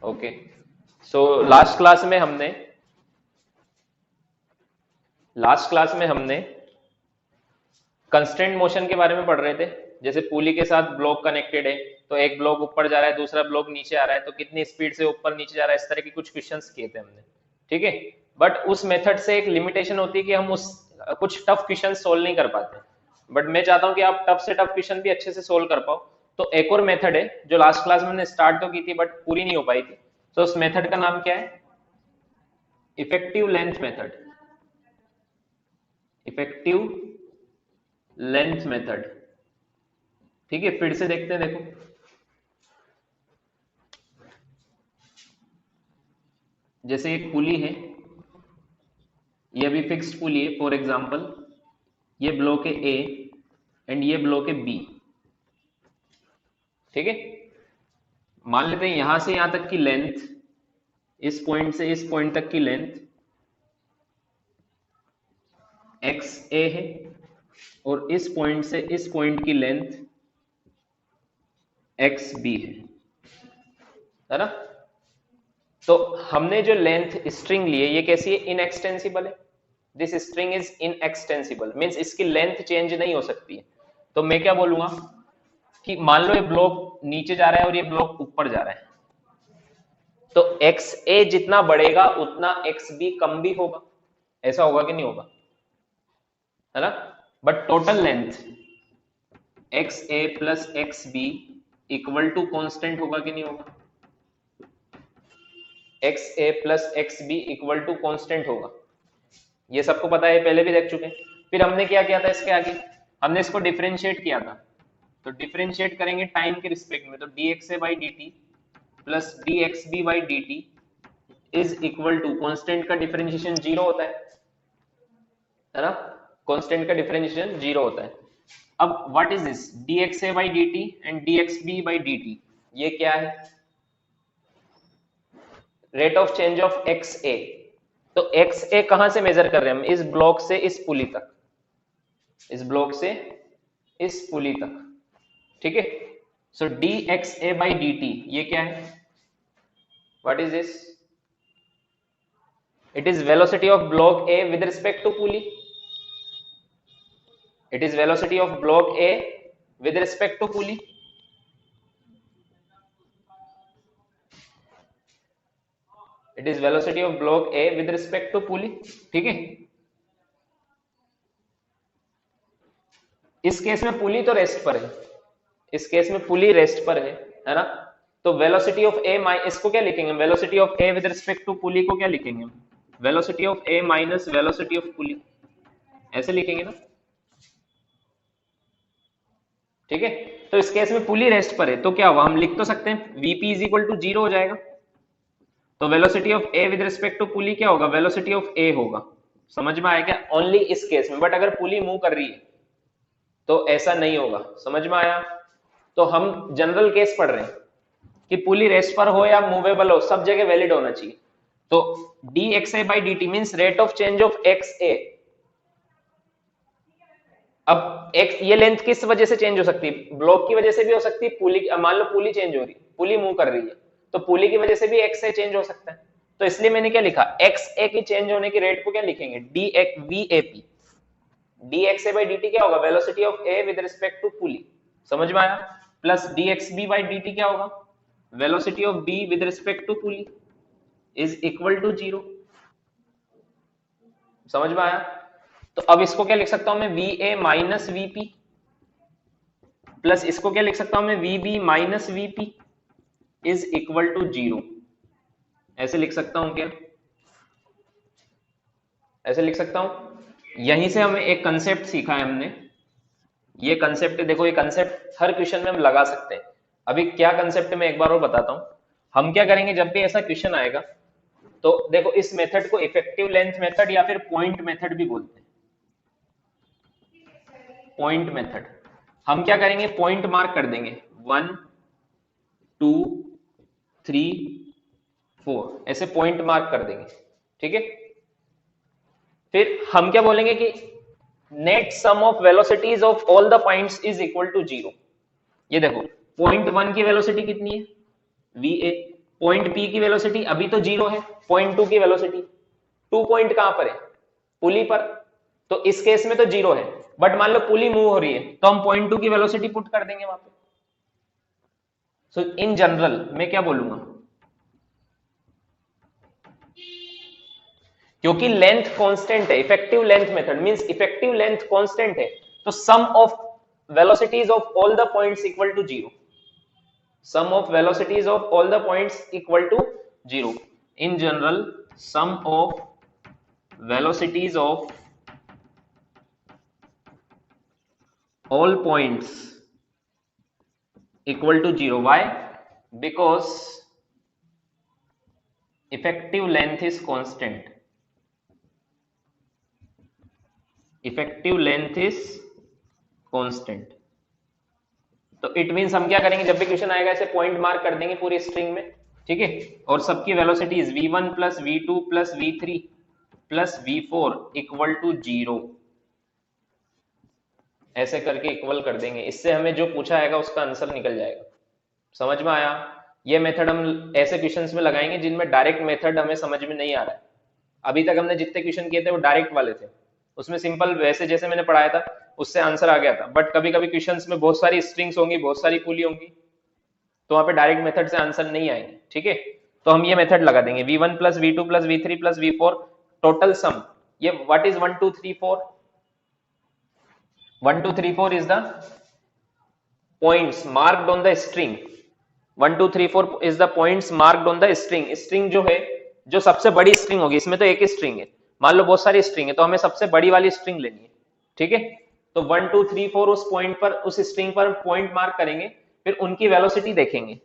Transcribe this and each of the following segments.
Okay, so last class में हमने constraint motion के बारे में पढ़ रहे थे। जैसे पुली के साथ ब्लॉक कनेक्टेड है, तो एक ब्लॉक ऊपर जा रहा है, दूसरा ब्लॉक नीचे आ रहा है, तो कितनी स्पीड से ऊपर नीचे जा रहा है, इस तरह के कुछ क्वेश्चंस किए थे हमने। ठीक है, बट उस मेथड से एक लिमिटेशन होती है कि हम उस कुछ टफ क्वेश्चन सोल्व नहीं कर पाते। बट मैं चाहता हूं कि आप टफ से टफ क्वेश्चन भी अच्छे से सोल्व कर पाओ। तो एक और मेथड है जो लास्ट क्लास में मैंने स्टार्ट तो की थी बट पूरी नहीं हो पाई थी। तो उस मेथड का नाम क्या है? Effective length method. Effective length method. ठीक है, फिर से देखते हैं। देखो, जैसे एक पुली है, ये अभी फिक्स्ड पुली है। फॉर एग्जांपल, ये ब्लॉक है ए एंड ये ब्लॉक है बी। ठीक है, मान लेते हैं यहां से यहां तक की लेंथ, इस पॉइंट से इस पॉइंट तक की लेंथ एक्स ए है, और इस पॉइंट से इस पॉइंट की लेंथ एक्स बी है ना? तो हमने जो लेंथ स्ट्रिंग ली है, ये कैसी है? इनएक्सटेंसिबल है। This string is inextensible, means इसकी लेंथ चेंज नहीं हो सकती है। तो मैं क्या बोलूंगा कि मान लो ये ब्लॉक नीचे जा रहा है और ये ब्लॉक ऊपर जा रहा है, तो एक्स ए जितना बढ़ेगा उतना एक्स बी कम भी होगा। ऐसा होगा कि नहीं होगा? है ना? But total length x A plus x B equal to constant होगा कि नहीं होगा? X A plus x B equal to constant होगा। ये सबको पता है, पहले भी देख चुके हैं। फिर हमने क्या किया था इसके आगे? हमने इसको डिफरेंशिएट किया था। तो डिफरेंशिएट करेंगे टाइम के रिस्पेक्ट में, तो d x A by d t plus d x B by d t is equal to, constant का डिफरेंशिएशन जीरो होता है ना? कॉन्स्टेंट का डिफरेंशिएशन जीरो होता है। अब what is this? D x A by d t and d x B by d t, ये क्या है? Rate of change of x A. तो एक्स ए कहां से मेजर कर रहे हैं हम? इस ब्लॉक से इस पुली तक, इस ब्लॉक से इस पुली तक। ठीक है, so d x A by d t ये क्या है? What is this? It is velocity of block A with respect to pulley. It is velocity of block A with respect to pulley. It is velocity of block A with respect to pulley. ठीक है, इस case में पुली तो rest पर है, इस case में पुली rest पर है ना? तो वेलोसिटी ऑफ ए, इसको क्या लिखेंगे? Velocity of A with respect to pulley को क्या लिखेंगे? Velocity of A minus velocity of pulley, ऐसे लिखेंगे ना? ठीक है, तो इस केस में पुली रेस्ट पर है, तो क्या हुआ? हम लिख तो सकते हैं v p is equal to zero हो जाएगा। तो velocity of A with respect to pulley क्या होगा? वेलोसिटी ऑफ ए होगा। समझ में आया क्या? ओनली इस केस में। बट अगर पुली मूव कर रही है तो ऐसा नहीं होगा। समझ में आया? तो हम जनरल केस पढ़ रहे हैं कि पुली रेस्ट पर हो या मूवेबल हो, सब जगह वैलिड होना चाहिए। तो d x A by d t mean rate of change of x A. अब एक्स, ये लेंथ किस वजह से चेंज हो सकती है? ब्लॉक की वजह से भी हो सकती है, पुली, मान लो पुली चेंज हो रही है, पुली मूव कर रही है, तो पुली की वजह से भी एक्स ए चेंज हो सकता है। तो इसलिए मैंने क्या लिखा? एक्स ए की चेंज होने की रेट को क्या लिखेंगे? D x v A P. D x A by d t क्या होगा? Velocity of A with respect to pulley. समझ में आया? Plus d x B by d t क्या होगा? Velocity of B with respect to pulley is equal to zero. समझ में आया? तो अब इसको क्या लिख सकता हूं मैं? V A minus v p plus इसको क्या लिख सकता हूं मैं? V B minus v p is equal to zero. ऐसे लिख सकता हूं क्या? ऐसे लिख सकता हूं। यहीं से हमें एक कंसेप्ट सीखा है हमने। ये कंसेप्ट देखो, ये कंसेप्ट हर क्वेश्चन में हम लगा सकते हैं। अभी क्या कंसेप्ट मैं एक बार और बताता हूं। हम क्या करेंगे जब भी ऐसा क्वेश्चन आएगा, तो देखो इस मेथड को इफेक्टिव लेंथ मेथड या फिर पॉइंट मेथड भी बोलते हैं। पॉइंट मेथड, हम क्या करेंगे? पॉइंट मार्क कर देंगे 1 2 3 4, ऐसे पॉइंट मार्क कर देंगे। ठीक है, फिर हम क्या बोलेंगे कि net sum of velocities of all the points is equal to zero. ये देखो पॉइंट 1 की वेलोसिटी कितनी है? वी ए, पॉइंट P की वेलोसिटी अभी तो 0 है, पॉइंट 2 की वेलोसिटी, 2 पॉइंट कहां पर है, पुली पर, तो इस केस में तो 0 है, बट मान लो पुली मूव हो रही है तो हम पॉइंट 2 की वेलोसिटी पुट कर देंगे वहां पे। सो इन जनरल मैं क्या बोलूंगा, क्योंकि लेंथ कांस्टेंट है, effective length method means effective length constant है, तो sum of velocities of all the points equal to 0, sum of velocities of all the points equal to 0. In general, sum of velocities of all points equal to 0. Why? Because effective length is constant. Effective length is constant. तो it means हम क्या करेंगे, जब भी question आएगा ऐसे point mark कर देंगे पूरी स्ट्रिंग में, ठीक है, और सबकी velocities v1 plus v2 plus v3 plus v4 equal to 0, ऐसे करके इक्वल कर देंगे। इससे हमें जो पूछा आएगा उसका आंसर निकल जाएगा। समझ में आया? ये मेथड हम ऐसे क्वेश्चंस में लगाएंगे जिनमें डायरेक्ट मेथड हमें समझ में नहीं आ रहा है। अभी तक हमने जितने क्वेश्चन किए थे वो डायरेक्ट वाले थे, उसमें सिंपल वैसे जैसे मैंने पढ़ाया था उससे आंसर आ गया था, बट कभी कभी क्वेश्चंस में बहुत सारी स्ट्रिंग्स होंगी, बहुत सारी पुली होंगी, तो वहां पे डायरेक्ट मेथड से आंसर नहीं आएंगे, ठीक है। तो हम ये मेथड लगा देंगे v1 plus v2 plus v3 plus v4 total sum, ये what is 1 2 3 4, 1 2 3 4 is the points marked on the string, 1 2 3 4 is the points marked on the string. String जो है, जो सबसे बड़ी स्ट्रिंग होगी, इसमें तो एक ही स्ट्रिंग है, मान लो बहुत सारी स्ट्रिंग है तो हमें सबसे बड़ी वाली स्ट्रिंग लेनी है, ठीक है। तो 1 2 3 4 उस पॉइंट पर, उस स्ट्रिंग पर पॉइंट मार्क करेंगे, फिर उनकी वेलोसिटी देखेंगे।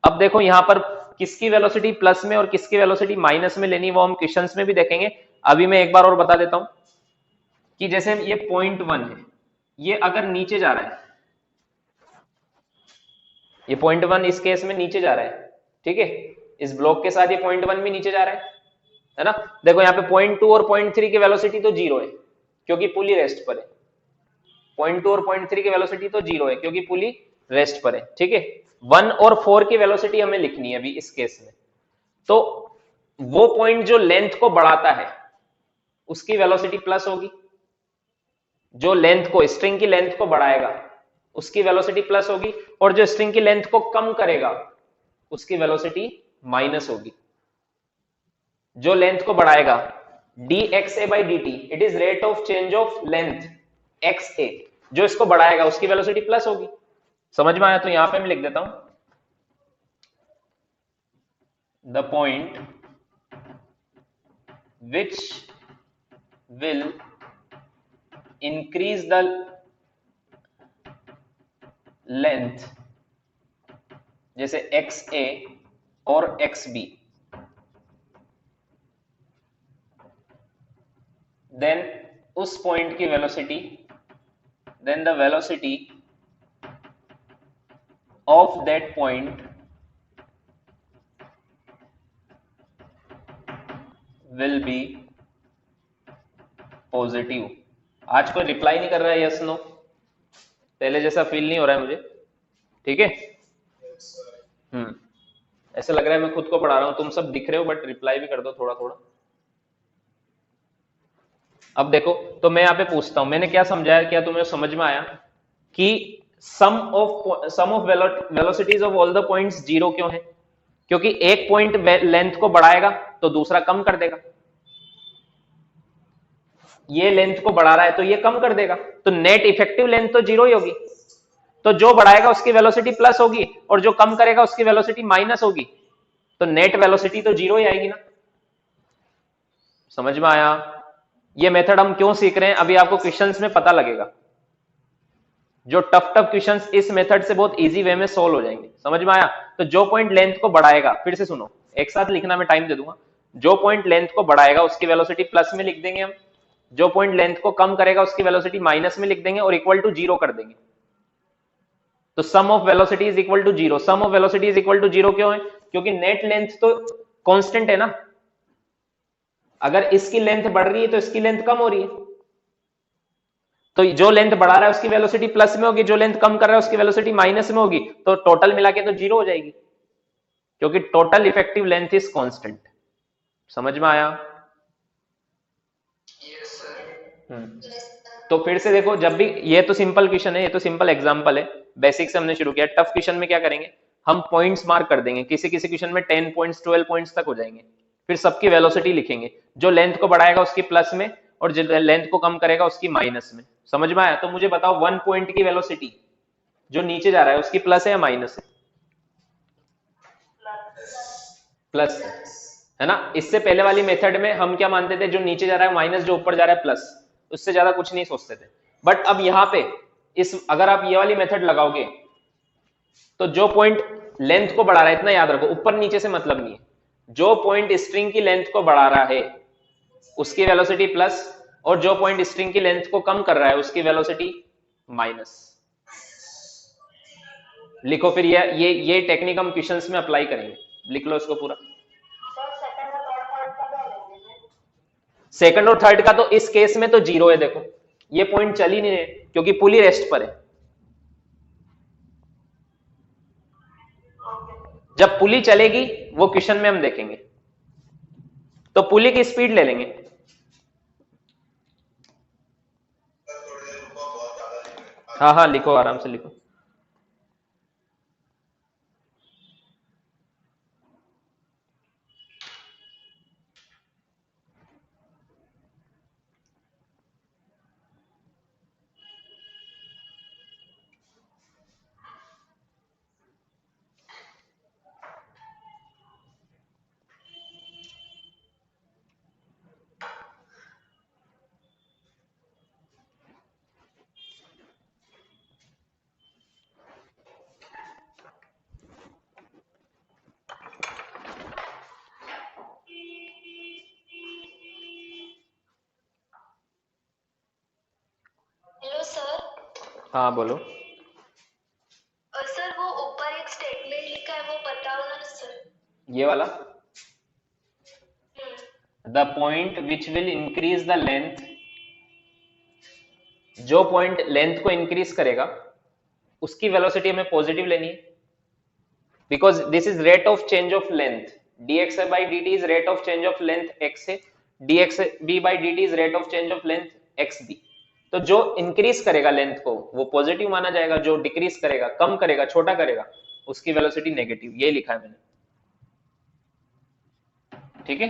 अब देखो यहां पर किसकी वेलोसिटी प्लस में और किसकी वेलोसिटी माइनस में लेनी, वो हम क्वेश्चंस में भी देखेंगे। अभी मैं एक बार और बता देता हूं कि जैसे ये पॉइंट 1 है, ये अगर नीचे जा रहा है, ये पॉइंट 1 इस केस में नीचे जा रहा है, ठीक है, इस ब्लॉक के साथ ये पॉइंट 1 भी नीचे जा रहा है ना। देखो यहाँ पे पॉइंट 2 और पॉइंट 3 की वेलोसिटी तो 0 है क्योंकि पुली रेस्ट पर है, पॉइंट 2 और पॉइंट 3 की वेलोसिटी तो 0 है क्योंकि पुली रेस्ट पर है, ठीक है। 1 और 4 की वेलोसिटी हमें लिखनी है अभी इस केस में, तो वो पॉइंट जो लेंथ को बढ़ाता है उसकी वेलोसिटी प्लस होगी, जो लेंथ को, स्ट्रिंग की लेंथ को बढ़ाएगा उसकी वेलोसिटी प्लस होगी, और जो स्ट्रिंग की लेंथ को कम करेगा उसकी वेलोसिटी माइनस होगी। जो लेंथ को बढ़ाएगा dxa by dt, it is rate of change of length xa, जो इसको बढ़ाएगा उसकी वेलोसिटी प्लस होगी। समझ में आया? तो यहां पे मैं लिख देता हूं, the point which will increase the length, जैसे xa और xb, देन उस पॉइंट की velocity, then the velocity of that point will be positive. आज कोई रिप्लाई नहीं कर रहा है यस नो, पहले जैसा फील नहीं हो रहा है मुझे, ठीक है। ऐसा लग रहा है मैं खुद को पढ़ा रहा हूं, तुम सब दिख रहे हो बट रिप्लाई भी कर दो थोड़ा थोड़ा। अब देखो, तो मैं यहां पे पूछता हूं, मैंने क्या समझाया, क्या तुम्हें समझ में आया कि sum of velocities of all the points 0 क्यों है? क्योंकि एक पॉइंट लेंथ को बढ़ाएगा तो दूसरा कम कर देगा, ये लेंथ को बढ़ा रहा है तो ये कम कर देगा, तो नेट इफेक्टिव लेंथ तो 0 ही होगी। तो जो बढ़ाएगा उसकी वेलोसिटी प्लस होगी और जो कम करेगा उसकी वेलोसिटी माइनस होगी, तो नेट वेलोसिटी तो 0 ही आएगी ना। समझ में आया? ये मेथड हम क्यों सीख रहे हैं अभी आपको क्वेश्चंस में पता लगेगा, जो टफ क्वेश्चंस इस मेथड से बहुत इजी वे में सोल्व हो जाएंगे। समझ में आया? तो जो पॉइंट लेंथ को बढ़ाएगा, फिर से सुनो, एक साथ लिखना मैं टाइम दे दूंगा, जो पॉइंट लेंथ को बढ़ाएगा उसकी वेलोसिटी प्लस में लिख देंगे हम, जो पॉइंट लेंथ को कम करेगा उसकी वेलोसिटी माइनस में लिख देंगे और इक्वल टू 0 कर देंगे। तो sum of velocity is equal to 0। Sum of velocity is equal to 0 क्यों है? क्योंकि नेट लेंथ तो कांस्टेंट है ना, अगर इसकी लेंथ बढ़ रही है तो इसकी लेंथ कम हो रही है, तो जो लेंथ बढ़ा रहा है उसकी वेलोसिटी प्लस में होगी, जो लेंथ कम कर रहा है उसकी वेलोसिटी माइनस में होगी, तो टोटल मिला के तो 0 हो जाएगी। क्योंकि total effective length is constant. समझ में आया? तो फिर से देखो, जब भी, ये तो सिंपल क्वेश्चन है, ये तो सिंपल एग्जांपल है, बेसिक से हमने शुरू किया। टफ क्वेश्चन में क्या करेंगे, हम पॉइंट्स मार्क कर देंगे, किसी किसी क्वेश्चन में 10 पॉइंट्स 12 पॉइंट्स तक हो जाएंगे। फिर सबकी वेलोसिटी लिखेंगे, जो लेंथ को बढ़ाएगा उसकी प्लस में, और जो लेंथ को कम करेगा उसकी माइनस में। समझ में आया? तो मुझे बताओ 1 पॉइंट की वेलोसिटी जो नीचे जा रहा है उसकी प्लस है या माइनस है? प्लस है ना। इससे पहले वाली मेथड में हम क्या मानते थे, जो नीचे जा रहा है माइनस, जो ऊपर जा रहा है प्लस, उससे ज्यादा कुछ नहीं सोचते थे। बट अब यहां पे अगर आप ये वाली मेथड लगाओगे तो जो पॉइंट लेंथ को बढ़ा रहा है, इतना याद रखो, ऊपर नीचे से मतलब नहीं है, जो पॉइंट स्ट्रिंग की लेंथ को बढ़ा रहा है उसकी वेलोसिटी प्लस, और जो पॉइंट स्ट्रिंग की लेंथ को कम कर रहा है उसकी वेलोसिटी माइनस। लिखो फिर, ये टेक्निक हम क्वेश्चंस में अप्लाई करेंगे, लिख लो इसको पूरा। सेकंड और थर्ड का तो इस केस में तो जीरो है। देखो ये पॉइंट चल ही नहीं है क्योंकि पुली रेस्ट पर है। जब पुली चलेगी वो क्वेश्चन में हम देखेंगे, तो पुली की स्पीड ले लेंगे। हाँ हाँ लिखो, आराम से लिखो। Hello sir. हाँ बोलो। सर वो ऊपर एक स्टेटमेंट लिखा है वो बताओ ना सर। ये वाला, the point which will increase the length, जो पॉइंट लेंथ को इंक्रीज करेगा उसकी वेलोसिटी हमें पॉजिटिव लेनी है, because this is rate of change of length. dx by dt is rate of change of length x है, dxb by dt is rate of change of length xb। तो जो increase करेगा length को वो positive माना जाएगा, जो decrease करेगा, कम करेगा, छोटा करेगा, उसकी वेलोसिटी नेगेटिव। ये लिखा है मैंने, ठीक है।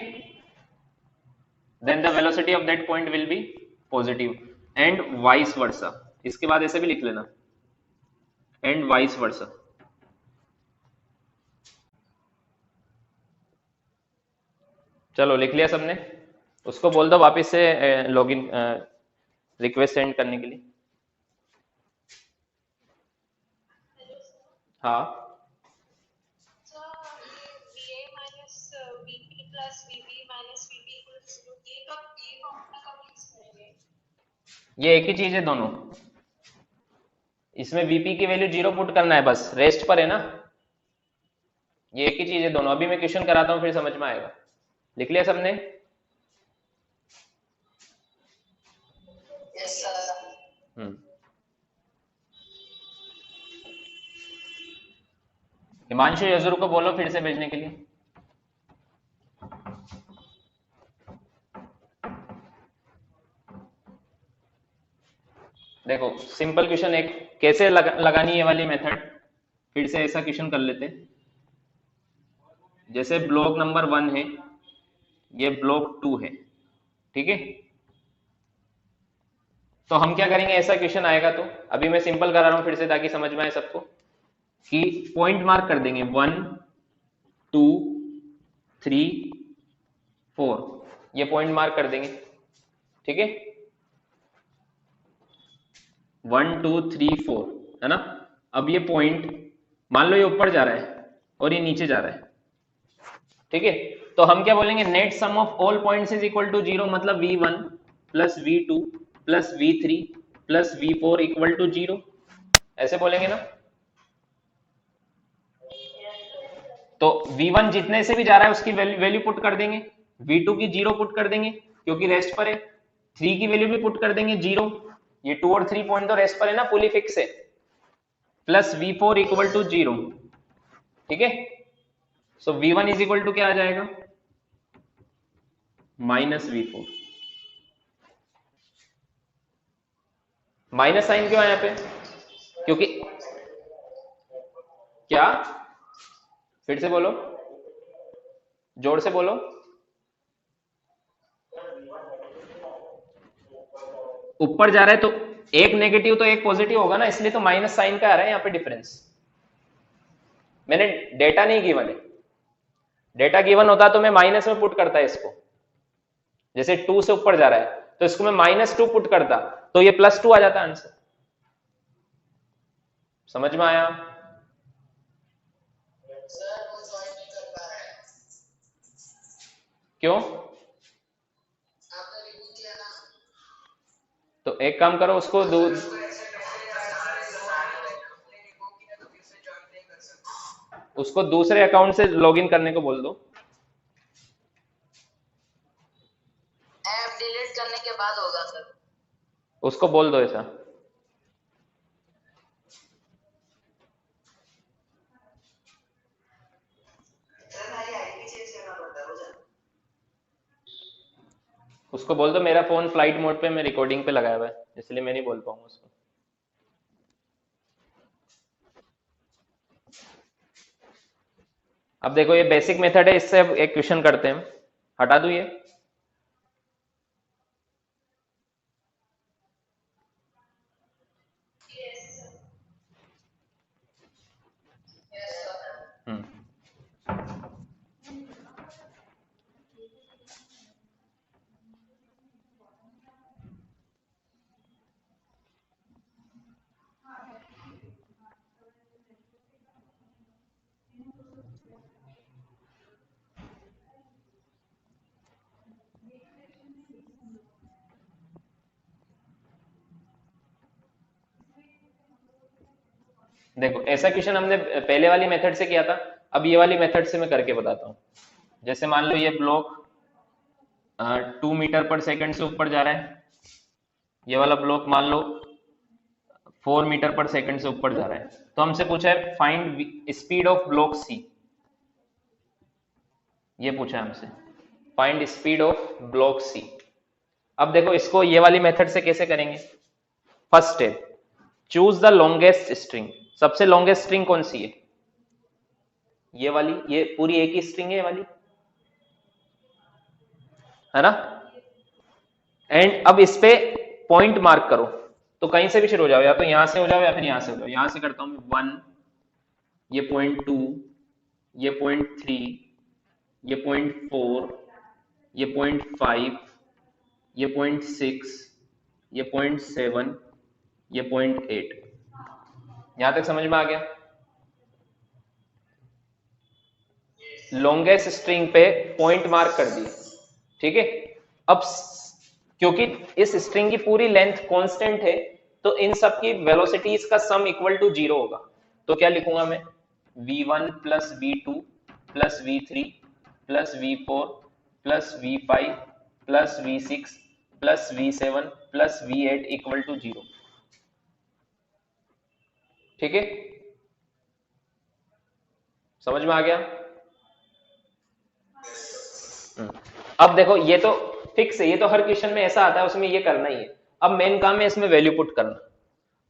Then the velocity of that point will be positive and vice versa. इसके बाद ऐसे भी लिख लेना, एंड वाइस वर्सा। चलो लिख लिया सबने? उसको बोल दो वापस से लॉगिन रिक्वेस्ट सेंड करने के लिए। हाँ ये एक ही चीज है दोनों, इसमें वीपी की वैल्यू 0 पुट करना है, बस रेस्ट पर है ना। ये एक ही चीज है दोनों। अभी मैं क्वेश्चन कराता हूं फिर समझ में आएगा। लिख लिया सबने? Yes sir. हिमांशु यजुर को बोलो फिर से भेजने के लिए। देखो सिंपल क्वेश्चन एक, कैसे लगानी है ये वाली मेथड, फिर से ऐसा क्वेश्चन कर लेते हैं। जैसे ब्लॉक नंबर 1 है, ये ब्लॉक 2 है, ठीक है। तो हम क्या करेंगे, ऐसा क्वेश्चन आएगा तो अभी मैं सिंपल करा रहा हूं फिर से ताकि समझ में आए सबको, कि पॉइंट मार्क कर देंगे 1 2 3 4, ये पॉइंट मार्क कर देंगे, ठीक है। 1 2 3 4 है ना। अब ये पॉइंट मान लो ये ऊपर जा रहा है और ये नीचे जा रहा है, ठीक है। तो हम क्या बोलेंगे, net sum of all points is equal to 0, मतलब v1 plus v2 plus v3 plus v4 equal to 0, ऐसे बोलेंगे ना। तो v1 जितने से भी जा रहा है उसकी वैल्यू पुट कर देंगे, v2 की 0 पुट कर देंगे क्योंकि रेस्ट पर है, 3 की वैल्यू भी पुट कर देंगे 0, ये 2 और 3 पॉइंट तो रेस्ट पर है ना, पुली फिक्स है, प्लस v4 इक्वल टू 0, ठीक है। सो v1 इज इक्वल टू क्या आ जाएगा, माइनस v4। माइनस साइन क्यों है यहाँ पे, क्योंकि क्या, फिर से बोलो, जोर से बोलो। ऊपर जा रहा है तो एक नेगेटिव तो एक पॉजिटिव होगा ना, इसलिए तो माइनस साइन का आ रहा है यहाँ पे डिफरेंस। मैंने डेटा नहीं गिवन है, डेटा गिवन होता तो मैं माइनस में पुट करता है इसको, जैसे 2 से ऊपर जा रहा है तो इसको मैं -2 पुट करता तो ये +2 आ जाता आंसर। समझ में आया? क्यों? तो एक काम करो, उसको दूसरे अकाउंट से लॉगिन करने को बोल दो। ऐप डिलीट करने के बाद होगा सर। उसको बोल दो ऐसा। उसको बोल दो मेरा फोन फ्लाइट मोड पे, मैं रिकॉर्डिंग पे लगाया हुआ है, इसलिए मैं नहीं बोल पाऊंगा उसको। अब देखो ये बेसिक मेथड है, इससे अब एक क्वेश्चन करते हैं। हटा दो ये। देखो ऐसा क्वेश्चन हमने पहले वाली मेथड से किया था, अब ये वाली मेथड से मैं करके बताता हूँ। जैसे मान लो ये ब्लॉक 2 मीटर पर सेकंड से ऊपर जा रहा है, ये वाला ब्लॉक मान लो 4 मीटर पर सेकंड से ऊपर जा रहा है, तो हमसे पूछा है find speed of block C. ये पूछा है हमसे, find speed of block C. अब देखो इसको ये वाली मेथड से कैसे करेंगे। First step, choose the longest string. सबसे लॉन्गेस्ट स्ट्रिंग कौन सी है, ये वाली, ये पूरी एक ही स्ट्रिंग है ये वाली, है ना। एंड अब इस पे पॉइंट मार्क करो, तो कहीं से भी शुरू हो जाओ, या तो यहां से हो जाओ या फिर यहां से हो जाओ। यहां से करता हूं मैं 1, ये .2, ये .3, ये .4, ये .5, ये .6, ये .7, ये .8। यहां तक समझ में आ गया। लॉन्गेस्ट स्ट्रिंग पे पॉइंट मार्क कर दिए, ठीक है। अब क्योंकि इस स्ट्रिंग की पूरी लेंथ कांस्टेंट है, तो इन सब की वेलोसिटीज का सम इक्वल टू 0 होगा। तो क्या लिखूंगा मैं, v1 plus v2 plus v3 plus v4 plus v5 plus v6 plus v7 plus v8 equal to 0। ठीक है, समझ में आ गया। अब देखो ये तो फिक्स है, ये तो हर क्वेश्चन में ऐसा आता है, उसमें ये करना ही है। अब मेन काम है इसमें वैल्यू पुट करना।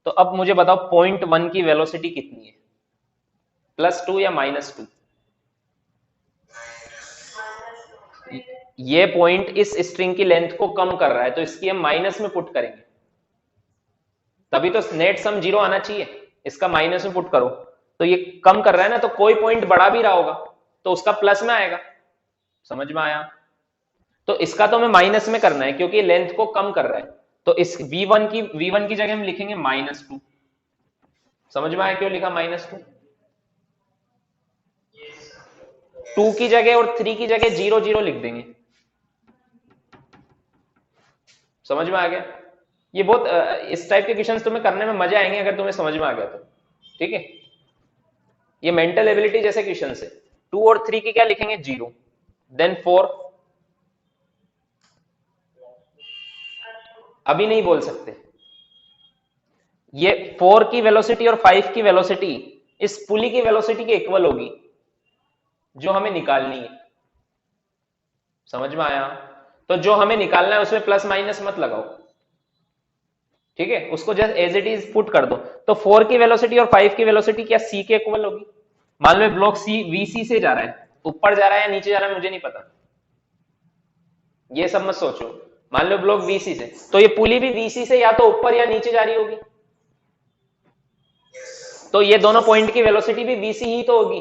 तो अब मुझे बताओ .1 की वेलोसिटी कितनी है, +2 या -2? ये पॉइंट इस स्ट्रिंग की लेंथ को कम कर रहा है, तो इसकी हम माइनस में पुट करेंगे, तभी तो नेट सम 0 आना चाहिए। इसका माइनस में पुट करो, तो ये कम कर रहा है ना, तो कोई पॉइंट बढ़ा भी रहा होगा तो उसका प्लस में आएगा। समझ में आया। तो इसका तो हमें माइनस में करना है क्योंकि लेंथ को कम कर रहा है, तो इस v1 की जगह हम लिखेंगे -2। समझ में आया क्यों लिखा -2? 2 की जगह और 3 की जगह 0 0 लिख देंगे। समझ में आ गया। ये बहुत इस टाइप के क्वेश्चंस तुम्हें करने में मजा आएंगे अगर तुम्हें समझ में आ गया तो। ठीक है, ये मेंटल एबिलिटी जैसे क्वेश्चन है। 2 और 3 की क्या लिखेंगे, 0, देन 4। अभी नहीं बोल सकते। ये 4 की वेलोसिटी और 5 की वेलोसिटी इस पुली की वेलोसिटी के इक्वल होगी, जो हमें निकालनी है। समझ में आया? तो जो हमें निकालना है उसमें प्लस माइनस मत लगाओ, ठीक है, उसको just as it is put कर दो। तो 4 की वेलोसिटी और 5 की वेलोसिटी क्या सी के इक्वल होगी? मान लो ब्लॉक सी वीसी से जा रहा है, ऊपर जा रहा है या नीचे जा रहा है मुझे नहीं पता, ये सब मत सोचो। मान लो ब्लॉक वीसी से, तो ये पुली भी वीसी से या तो ऊपर या नीचे जा रही होगी, तो ये दोनों पॉइंट की वेलोसिटी भी वीसी ही तो होगी।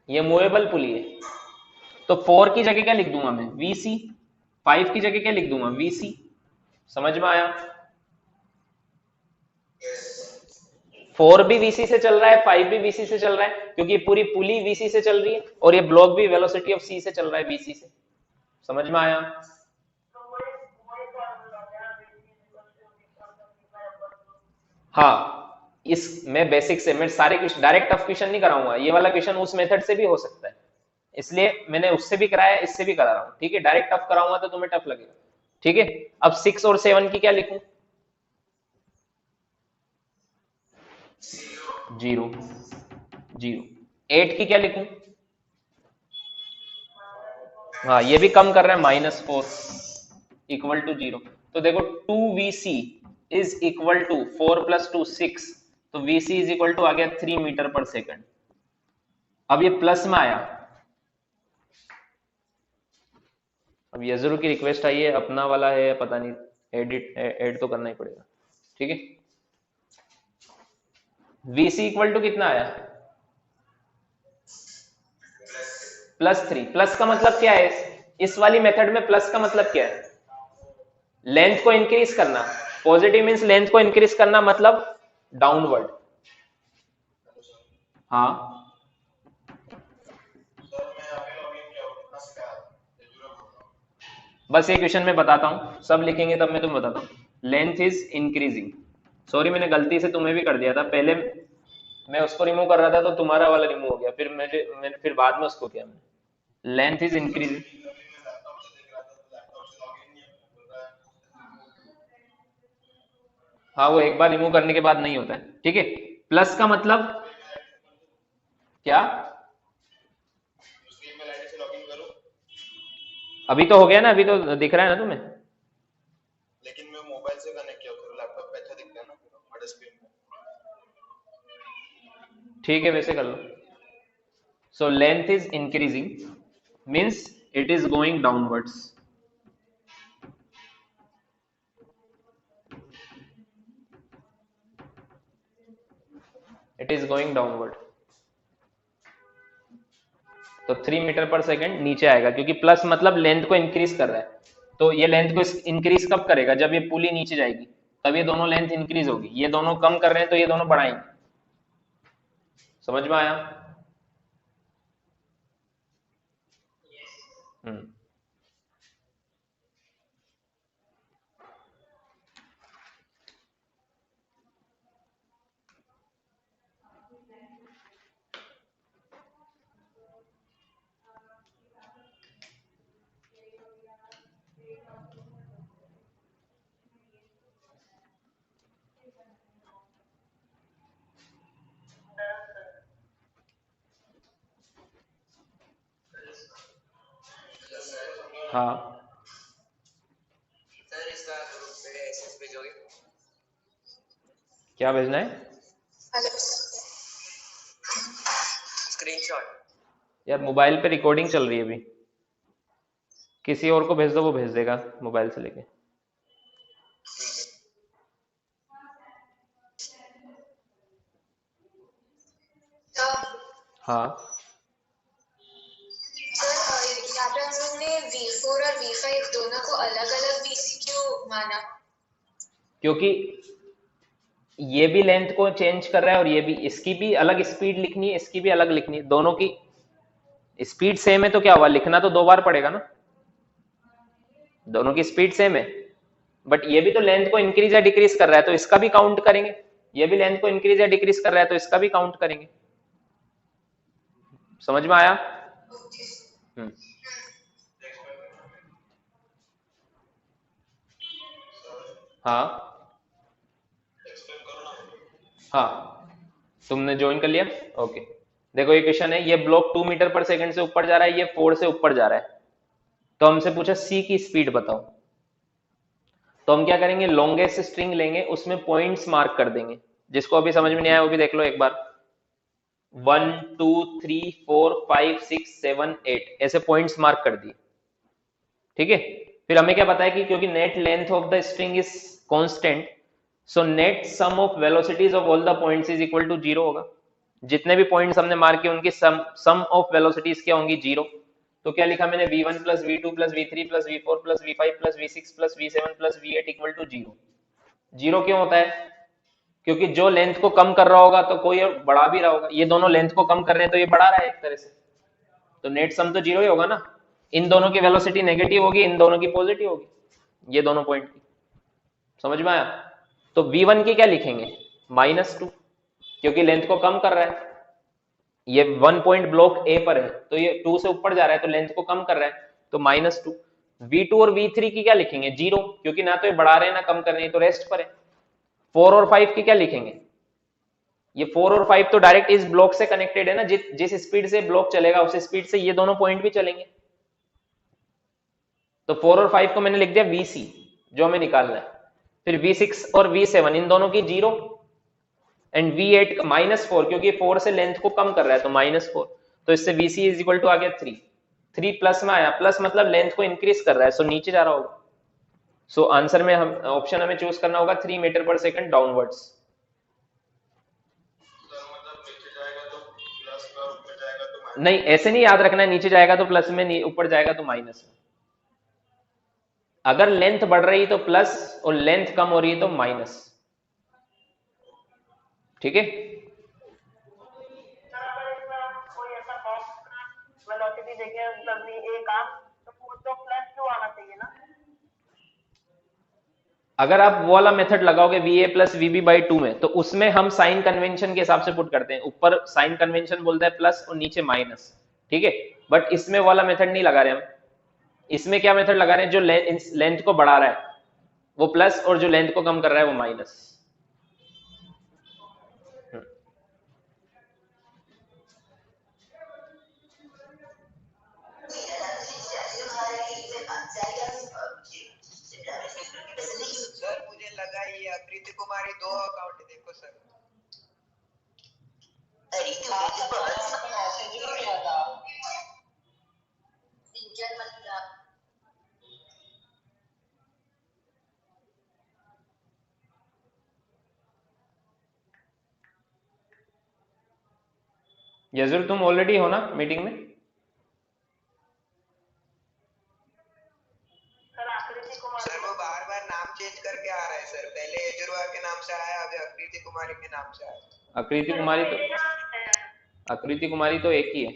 ये मूवेबल पुली है, तो 4 की जगह क्या लिख दूंगा मैं? वीसी। 5 की जगह क्या लिख दूंगा? वीसी। समझ में आया? 4 भी वीसी से चल रहा है, 5 भी वीसी से चल रहा है, क्योंकि पूरी पुली वीसी से चल रही है, और ये ब्लॉक भी वेलोसिटी ऑफ सी से चल रहा है, वीसी से। समझ में आया? हाँ, इस मैं बेसिक से, मैं सारे क्वेश्चन डायरेक्ट टफ क्वेश्चन नहीं कराऊंगा, ये वाला क्वेश्चन उस मेथड से भी हो सकता है, इसलिए मैंने उससे भी कराया, इससे भी करा रहा हूँ, ठीक है। डायरेक्ट टफ कराऊंगा तो तुम्हें टफ लगेगा, ठीक है। अब 6 और 7 की क्या लिखूं? 0 0। 8 की क्या लिखूं? हाँ, ये भी कम कर रहा है, -4 इक्वल टू 0। तो देखो 2vc इज इक्वल टू 4 + 2 6, तो vc इज इक्वल टू आ गया 3 मीटर पर सेकंड। अब ये प्लस में आया, अब यजरू की रिक्वेस्ट आई है, अपना वाला है पता नहीं, एडिट ऐड तो करना ही पड़ेगा, ठीक है। vc इक्वल टू कितना आया? +3। प्लस का मतलब क्या है? इस वाली मेथड में प्लस का मतलब क्या है? लेंथ को इंक्रीज करना। पॉजिटिव मीन्स लेंथ को इंक्रीज करना, मतलब डाउनवर्ड। हाँ, बस ये क्वेश्चन मैं बताता हूँ, सब लिखेंगे तब मैं तुम्हें बताता हूँ। लेंथ इज इंक्रीजिंग, सॉरी मैंने गलती से तुम्हें भी कर दिया था, पहले मैं उसको रिमूव कर रहा था तो तुम्हारा वाला रिमूव हो गया, फिर मैंने फिर बाद में उसको किया मैंने। Length is increasing. हाँ, वो एक बार रिमूव करने के बाद नहीं होता है, ठीक है। प्लस का मतलब क्या? अभी तो हो गया ना, अभी तो दिख रहा है ना तुम्हें। लेकिन मैं मोबाइल से कनेक्ट किया हूँ, लैपटॉप पे अच्छा दिखता है ना बड़े स्क्रीन पे। ठीक है, वैसे कर लो। So length is increasing means it is going downwards. It is going downward, तो 3 मीटर पर सेकंड नीचे आएगा, क्योंकि प्लस मतलब लेंथ को इंक्रीज कर रहा है। तो ये लेंथ को इंक्रीज कब करेगा? जब ये पुली नीचे जाएगी, तब ये दोनों लेंथ इंक्रीज होगी। ये दोनों कम कर रहे हैं तो ये दोनों बढ़ाएंगे। समझ में आया? हम्म। हाँ, सर इसका ग्रुप पे एसएस भेजोगे? क्या भेजना है? स्क्रीनशॉट। यार मोबाइल पे रिकॉर्डिंग चल रही है अभी, किसी और को भेज दो, वो भेज देगा मोबाइल से लेके। हाँ, सर यहाँ पे हम लोग ने V4 और V5 दोनों को अलग अलग VC क्यों माना? क्योंकि ये भी लेंथ को चेंज कर रहा है और ये भी, इसकी भी अलग स्पीड लिखनी है, इसकी भी अलग लिखनी है, दोनों की स्पीड सेम है, तो क्या हुआ, लिखना तो 2 बार पड़ेगा ना। दोनों की स्पीड सेम है, बट ये भी तो लेंथ को इंक्रीज या डिक्रीज कर रहा है, तो इसका भी काउंट करेंगे। ये भी लेंथ को इंक्रीज या डिक्रीज कर रहा है, तो इसका भी काउंट करेंगे। समझ में आया? हम्म। हाँ हाँ, तुमने ज्वाइन कर लिया? ओके। देखो ये क्वेश्चन है, ये ब्लॉक 2 मीटर पर सेकंड से ऊपर जा रहा है, ये 4 से ऊपर जा रहा है, तो हमसे पूछा सी की स्पीड बताओ। तो हम क्या करेंगे, लॉन्गेस्ट स्ट्रिंग लेंगे, उसमें पॉइंट्स मार्क कर देंगे। जिसको अभी समझ में नहीं आया वो भी देख लो एक बार। 1 2 3 4 5 6 7 8 ऐसे पॉइंट्स मार्क कर दिए, ठीक है। फिर हमें क्या पता है कि क्योंकि net length of the string is constant, so net sum of velocities of all the points is equal to 0 होगा। जितने भी पॉइंट्स हमने मार्क किए उनकी सम ऑफ वेलोसिटीज क्या होंगी, 0। तो क्या लिखा मैंने, v1 plus v2 plus v3 plus v4 plus v5 plus v6 plus v7 plus v8 equal to 0। 0 क्यों होता है, क्योंकि जो लेंथ को कम कर रहा होगा तो कोई और बढ़ा भी रहा होगा, ये दोनों लेंथ को कम कर रहे हैं तो ये बढ़ा रहा है एक तरह से, तो नेट सम तो 0 ही होगा ना। इन दोनों की वेलोसिटी नेगेटिव होगी, इन दोनों की पॉजिटिव होगी, ये दोनों पॉइंट की। समझ में आया। तो v1 की क्या लिखेंगे, -2, क्योंकि लेंथ को कम कर रहा है। ये 1 पॉइंट ब्लॉक ए पर है तो ये 2 से ऊपर जा रहा है तो लेंथ को कम कर रहा है, तो -2। v2 और v3 की क्या लिखेंगे, 0, क्योंकि ना तो ये बढ़ा रहे हैं ना कम कर रहे हैं, तो रेस्ट पर है। 4 और 5 की क्या लिखेंगे, ये 4 और 5 तो डायरेक्ट इस ब्लॉक से कनेक्टेड है ना, जिस स्पीड से ब्लॉक चलेगा उस स्पीड से ये दोनों पॉइंट भी चलेंगे। तो 4 और 5 को मैंने लिख दिया vc, जो हमें निकालना है। फिर v6 और v7 इन दोनों की 0, एंड v8 का -4, क्योंकि 4 से लेंथ को कम कर रहा है तो -4, तो इससे vc इज इक्वल टू आ गया 3। 3 प्लस में आया, प्लस मतलब लेंथ को इंक्रीज कर रहा है, सो नीचे जा रहा होगा। सो आंसर में हम ऑप्शन हमें चूज करना होगा 3 मीटर पर सेकंड डाउनवर्ड्स। सर मतलब नीचे जाएगा तो प्लस में, ऊपर जाएगा तो माइनस। नहीं ऐसे नहीं याद रखना है, नीचे जाएगा तो प्लस में, ऊपर जाएगा तो माइनस में। अगर लेंथ बढ़ रही है तो प्लस और लेंथ कम हो रही है तो माइनस, ठीक है। सर अगर इसमें हम कोई ऐसा बॉक्स का वेलोसिटी देखें मतलब a का, तो वो तो +2 आना चाहिए ना। अगर आप वो वाला मेथड लगाओगे va प्लस vb बाई 2 में, तो उसमें हम साइन कन्वेंशन के हिसाब से पुट करते हैं, ऊपर साइन कन्वेंशन बोलता है प्लस और नीचे माइनस, ठीक है। बट इसमें वाला मेथड नहीं लगा रहे हम। इसमें क्या मेथड लगा रहे हैं, जो लेंथ को बढ़ा रहा है वो प्लस और जो लेंथ को कम कर रहा है वो माइनस। सर मुझे लगा ये अकृति कुमारी 2 अकाउंट देखो सर। अरे तो मैसेज ही किया था इंजन मतलब। यजुर तुम ऑलरेडी हो ना मीटिंग में। सर आकृति कुमार सर वो बार बार नाम चेंज करके आ रहा है सर, पहले यजुर्वा के नाम से आया, अभी अकृति कुमारी के नाम से आया। आकृति कुमारी तो, आकृति कुमारी तो एक ही है।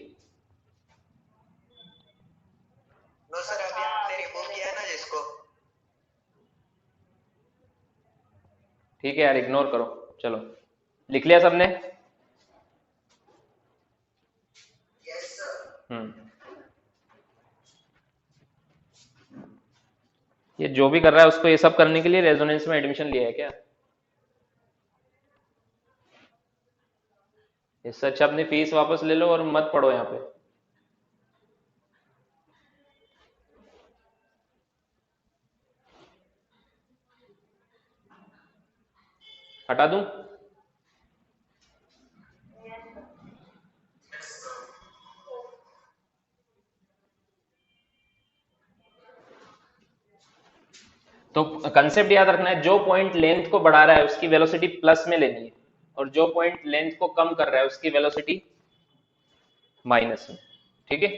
नो सर अभी आपने रिमूव किया ना जिसको। ठीक है यार, इग्नोर करो। चलो लिख लिया सबने। Yes sir. ये जो भी कर रहा है उसको ये सब करने के लिए रेजोनेंस में एडमिशन लिया है क्या। इससे अच्छा अपनी फीस वापस ले लो और मत पढ़ो यहाँ पे। हटा दूं। तो कंसेप्ट याद रखना है, जो पॉइंट लेंथ को बढ़ा रहा है उसकी वेलोसिटी प्लस में लेनी है, और जो पॉइंट लेंथ को कम कर रहा है उसकी वेलोसिटी माइनस में, ठीक है।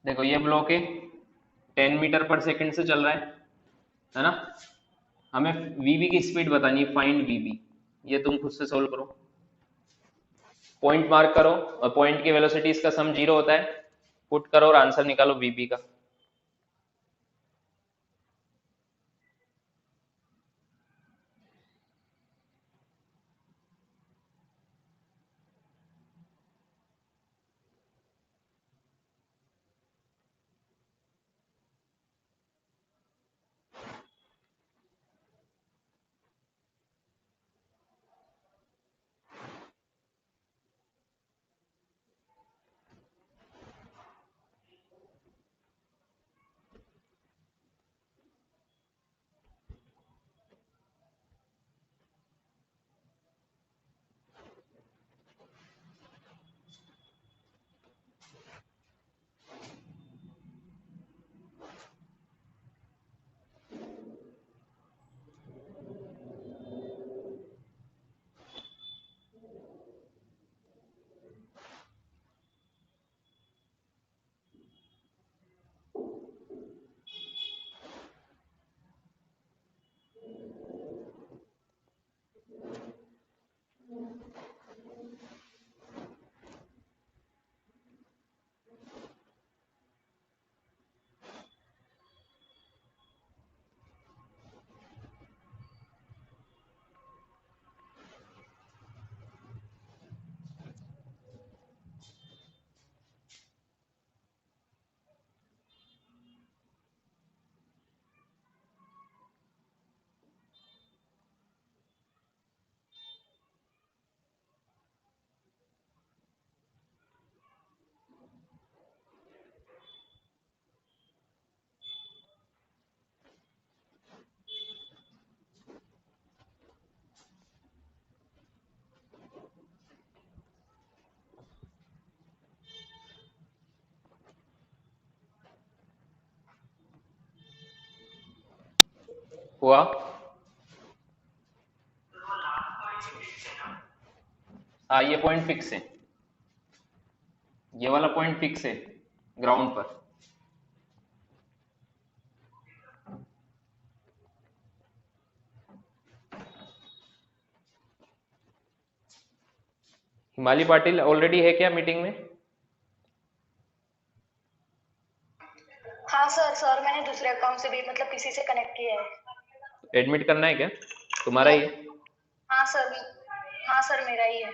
देखो ये ब्लॉक है 10 मीटर पर सेकंड से चल रहा है ना। हमें वीबी की स्पीड बतानी है, फाइंड वीबी। ये तुम खुद से सोल्व करो, पॉइंट मार्क करो और पॉइंट की वेलोसिटी इसका सम 0 होता है, पुट करो और आंसर निकालो वीबी का। हुआ? हाँ ये पॉइंट फिक्स है, ये वाला पॉइंट फिक्स है ग्राउंड पर। हिमाली पाटिल ऑलरेडी है क्या मीटिंग में? हाँ सर, सर मैंने दूसरे अकाउंट से भी मतलब पीसी से कनेक्ट किया है। एडमिट करना है क्या तुम्हारा ही है? हाँ सर, हाँ सर मेरा ही है।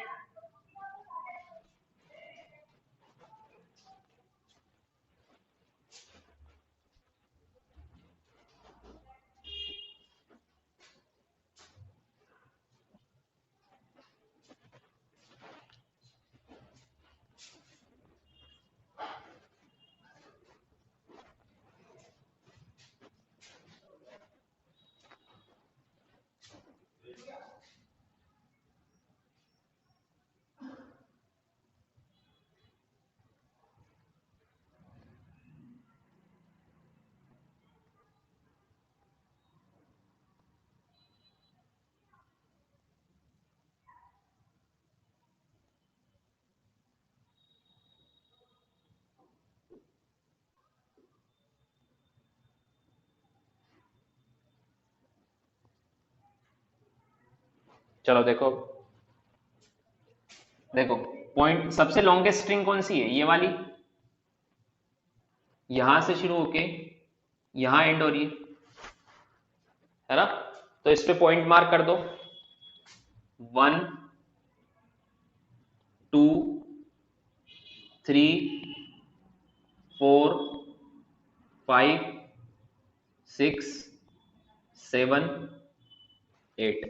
चलो देखो, देखो पॉइंट सबसे लॉन्गेस्ट स्ट्रिंग कौन सी है? ये वाली, यहां से शुरू होके यहां एंड हो रही है ना। तो इस पे पॉइंट मार्क कर दो, 1 2 3 4 5 6 7 8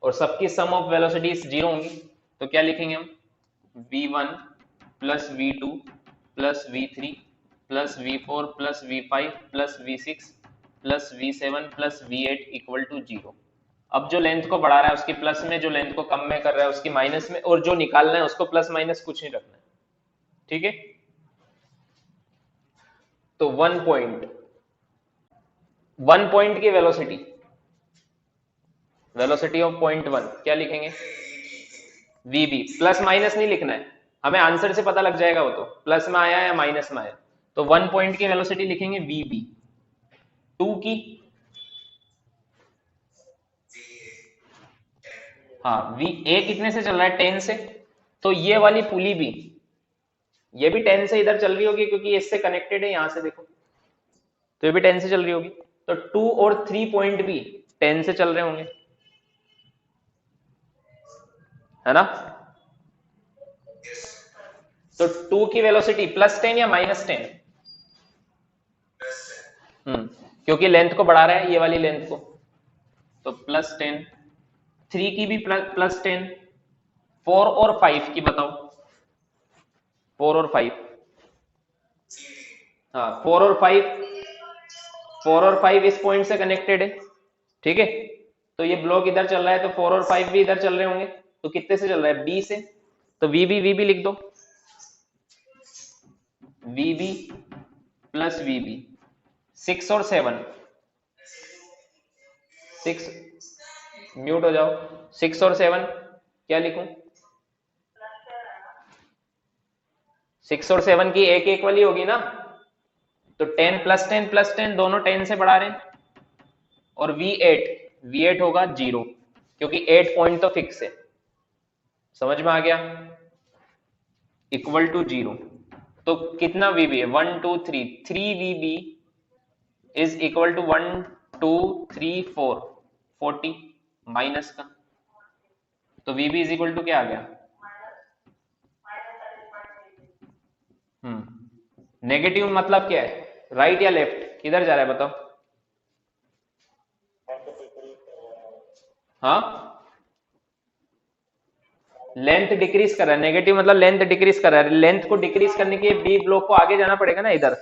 और सबकी सम ऑफ वेलोसिटीज 0 होंगी। तो क्या लिखेंगे हम? v1 plus v2 plus v3 plus v4 plus v5 plus v6 plus v7 plus v8 equal to 0। अब जो लेंथ को बढ़ा रहा है उसकी प्लस में, जो लेंथ को कम में कर रहा है उसकी माइनस में, और जो निकालना है उसको प्लस माइनस कुछ नहीं रखना है। ठीक है, तो 1 पॉइंट की वेलोसिटी, वेलोसिटी ऑफ पॉइंट 1 क्या लिखेंगे? vb। प्लस माइनस नहीं लिखना है, हमें आंसर से पता लग जाएगा वो, तो प्लस में आया या माइनस में आया। तो 1 पॉइंट की वेलोसिटी लिखेंगे वीबी, 2 की, हाँ वी ए कितने से चल रहा है 10 से, तो ये वाली पुली भी, ये भी 10 से इधर चल रही होगी क्योंकि इससे कनेक्टेड है, यहां से देखो तो ये भी 10 से चल रही होगी। तो 2 और 3 पॉइंट भी 10 से चल रहे होंगे, है ना। तो 2 की वेलोसिटी +10 या -10, क्योंकि लेंथ को बढ़ा रहा है, ये वाली लेंथ को, तो +10। 3 की भी +10। 4 और 5 की बताओ, 4 और 5, हाँ 4 और 5 इस पॉइंट से कनेक्टेड है, ठीक है। तो ये ब्लॉक इधर चल रहा है तो 4 और 5 भी इधर चल रहे होंगे, तो कितने से चल रहा है बी से, तो वीबी लिख दो, वीबी प्लस वीबी। 6 और 7, 6 म्यूट हो जाओ, 6 और 7 क्या लिखूं, 6 और 7 की एक एक वाली होगी ना, तो 10 + 10 दोनों 10 से बढ़ा रहे हैं, और V8 होगा 0, क्योंकि 8 पॉइंट तो फिक्स है, समझ में आ गया, इक्वल टू 0। तो कितना VB है, 1 2 3, 3 VB is equal to 1 2 3 4, 40 minus का, तो VB इज इक्वल टू क्या आ गया, नेगेटिव मतलब क्या है, राइट या लेफ्ट, किधर जा रहा है बताओ, हाँ लेंथ डिक्रीज कर रहा है, नेगेटिव मतलब लेंथ डिक्रीज कर रहा है, लेंथ को डिक्रीज करने के लिए बी ब्लॉक को आगे जाना पड़ेगा ना इधर,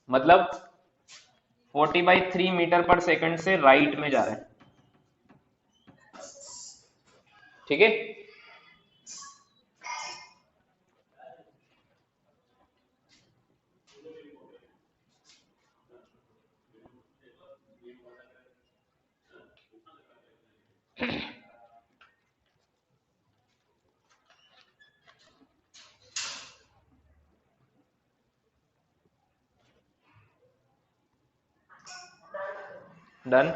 मतलब 40/3 मीटर पर सेकंड से राइट में जा रहा है, ठीक है। डन।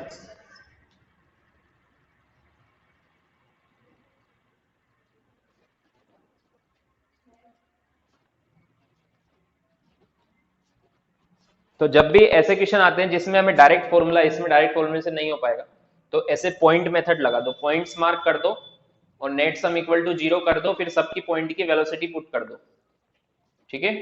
तो जब भी ऐसे क्वेश्चन आते हैं जिसमें हमें डायरेक्ट फॉर्मूला, इसमें डायरेक्ट फॉर्मूले से नहीं हो पाएगा, तो ऐसे पॉइंट मेथड लगा दो, पॉइंट्स मार्क कर दो और नेट सम इक्वल टू 0 कर दो, फिर सबकी पॉइंट की वेलोसिटी पुट कर दो, ठीक है।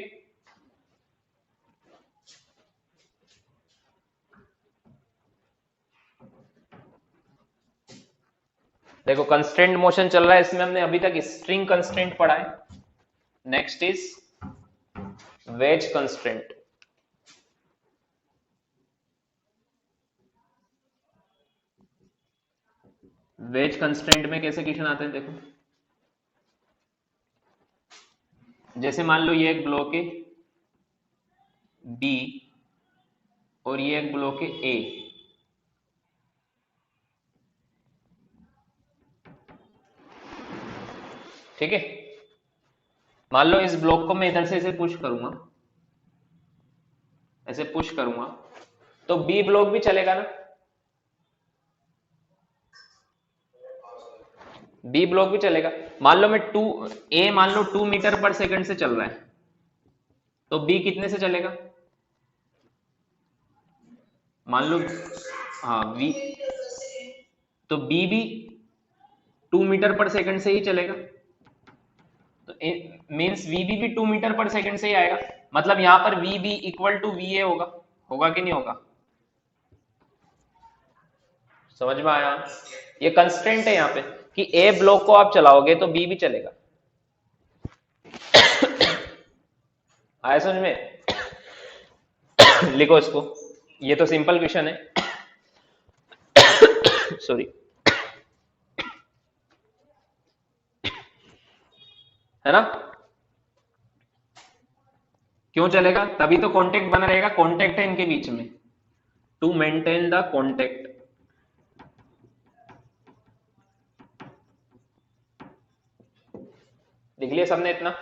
देखो कंस्ट्रेंट मोशन चल रहा है, इसमें हमने अभी तक स्ट्रिंग कंस्ट्रेंट पढ़ा है, next is wedge constraint. Wedge constraint में कैसे क्वेश्चन आते हैं देखो, जैसे मान लो ये एक ब्लॉक है बी और ये एक ब्लॉक है ए, ठीक है। मान लो इस ब्लॉक को मैं इधर से इसे पुश करूंगा, ऐसे पुश करूंगा, तो बी ब्लॉक भी चलेगा ना, बी ब्लॉक भी चलेगा। मान लो मैं ए मान लो 2 मीटर पर सेकंड से चल रहा है, तो बी कितने से चलेगा, मान लो, हाँ वी, तो बी भी 2 मीटर पर सेकंड से ही चलेगा, तो मीन्स वीबी भी 2 मीटर पर सेकंड से ही आएगा, मतलब यहां पर वीबी इक्वल टू वीए होगा, होगा कि नहीं होगा, समझ में आया। ये कंस्ट्रेंट है यहाँ पे कि ए ब्लॉक को आप चलाओगे तो बी भी चलेगा, आया समझ में। लिखो इसको, ये तो सिंपल क्वेश्चन है, सॉरी, है ना। क्यों चलेगा, तभी तो कांटेक्ट बना रहेगा, कांटेक्ट है इनके बीच में, टू मेंटेन द कांटेक्ट, लिख लिया सबने इतना?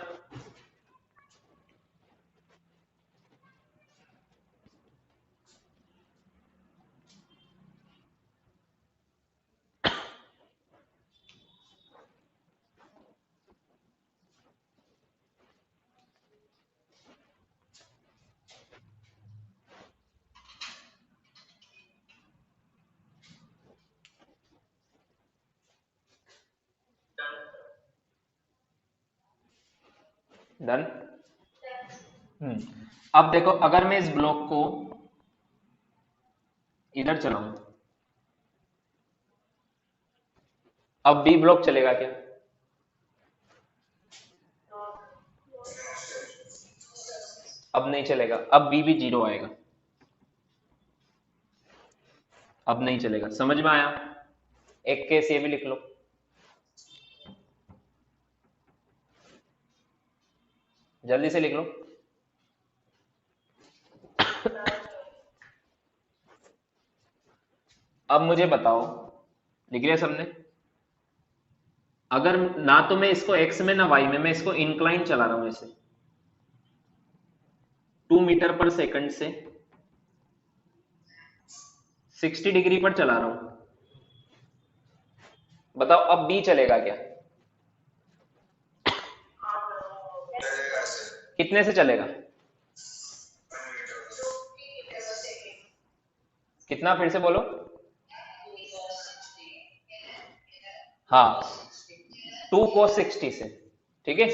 डन। अब देखो, अगर मैं इस ब्लॉक को इधर चलाऊं, अब बी ब्लॉक चलेगा क्या? अब नहीं चलेगा। अब बी भी 0 आएगा। अब नहीं चलेगा। समझ में आया? एक केस ये भी लिख लो। जल्दी से लिख लो। अब मुझे बताओ, लिख लिया सबने? अगर ना तो मैं इसको एक्स में ना वाई में, मैं इसको इंक्लाइन चला रहा हूं ऐसे 2 मीटर पर सेकंड से 60 डिग्री पर चला रहा हूं। बताओ अब बी चलेगा क्या? कितने से चलेगा? कितना? फिर से बोलो। हाँ, 2 cos 60 से। ठीक है,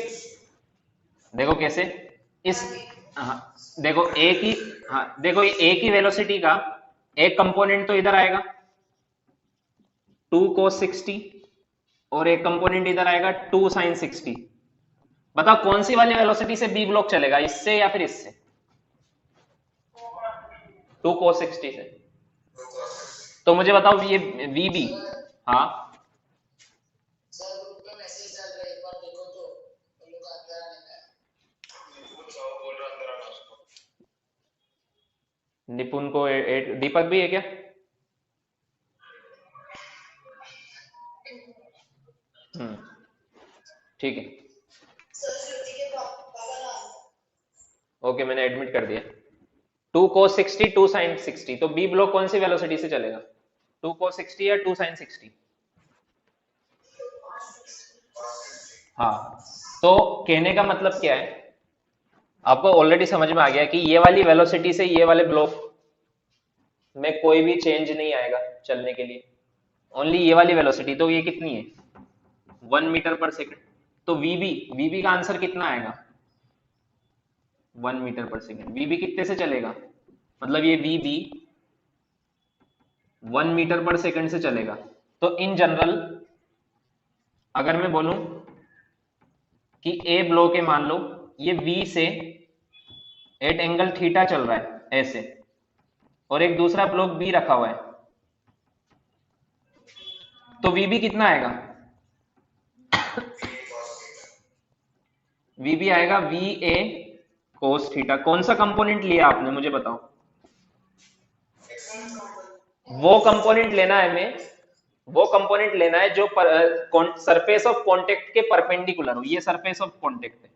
देखो कैसे इस, हाँ देखो एक ही, हाँ देखो एक ही वेलोसिटी का एक कंपोनेंट तो इधर आएगा 2 cos 60 और एक कंपोनेंट इधर आएगा 2 sin 60। बताओ कौन सी वाली वेलोसिटी से बी ब्लॉक चलेगा, इससे या फिर इससे? 2 cos 60 से। तो मुझे बताओ ये वी बी, हाँ निपुण को दीपक भी है क्या? ठीक है, ओके मैंने एडमिट कर दिया। 2 cos 60 2 sin 60, तो बी ब्लॉक कौन सी वेलोसिटी से चलेगा? 2 cos 60 या 2 sin 60? हाँ, तो कहने का मतलब क्या है, आपको ऑलरेडी समझ में आ गया कि ये वाली वेलोसिटी से ये वाले ब्लॉक में कोई भी चेंज नहीं आएगा चलने के लिए, ओनली ये वाली वेलोसिटी। तो ये कितनी है? 1 मीटर पर सेकंड। तो वीबी का आंसर कितना आएगा? 1 मीटर पर सेकंड। वीबी कितने से चलेगा? मतलब ये वीबी 1 मीटर पर सेकंड से चलेगा। तो इन जनरल अगर मैं बोलूं कि ए ब्लॉक है, मान लो ये V से एट एंगल थीटा चल रहा है ऐसे, और एक दूसरा ब्लॉक B रखा हुआ है, तो VB कितना आएगा? VB आएगा VA cos थीटा। कौन सा कंपोनेंट लिया आपने मुझे बताओ? वो कंपोनेंट लेना है, हमें वो कंपोनेंट लेना है जो सरफेस ऑफ कॉन्टेक्ट के परपेंडिकुलर हो। ये सरफेस ऑफ कॉन्टेक्ट है,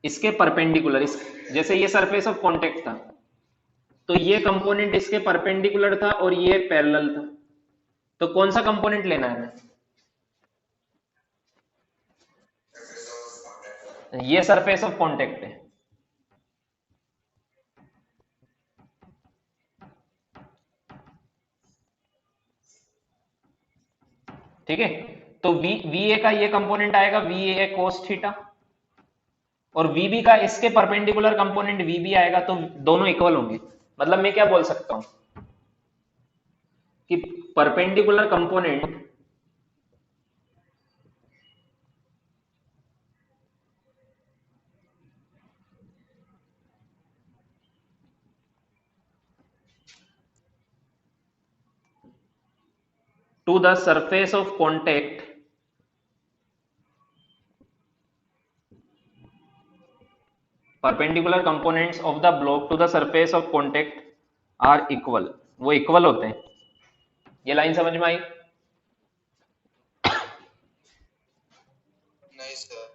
इसके परपेंडिकुलर, जैसे ये सरफेस ऑफ कॉन्टेक्ट था तो ये कंपोनेंट इसके परपेंडिकुलर था और ये पैरेलल था। तो कौन सा कंपोनेंट लेना है हमें? ये सरफेस ऑफ कॉन्टेक्ट है। ठीक है, तो VA का ये कंपोनेंट आएगा VA cos थीटा, और VB का इसके परपेंडिकुलर कंपोनेंट VB आएगा, तो दोनों इक्वल होंगे। मतलब मैं क्या बोल सकता हूं कि perpendicular component to the surface of contact perpendicular components of the block to the surface of contact are equal। वो इक्वल होते हैं। ये लाइन समझ में आई? नहीं सर,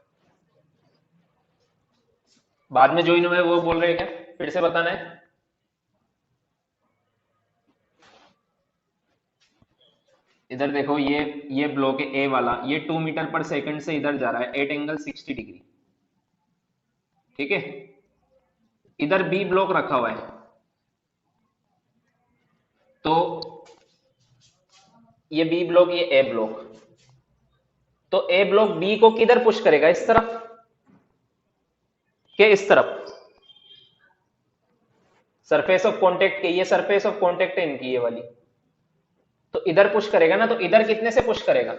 बाद में ज्वाइन हुए वो बोल रहे हैं क्या, फिर से बताना है। इधर देखो ये ब्लॉक है ए वाला, ये 2 मीटर पर सेकंड से इधर जा रहा है 8 एंगल 60 डिग्री, ठीक है। इधर बी ब्लॉक रखा हुआ है, तो ये बी ब्लॉक, ये ए ब्लॉक, तो ए ब्लॉक बी को किधर पुश करेगा, इस तरफ के इस तरफ, सरफेस ऑफ कॉन्टेक्ट के, ये सरफेस ऑफ कॉन्टेक्ट है इनकी ये वाली, तो इधर पुश करेगा ना, तो इधर कितने से पुश करेगा,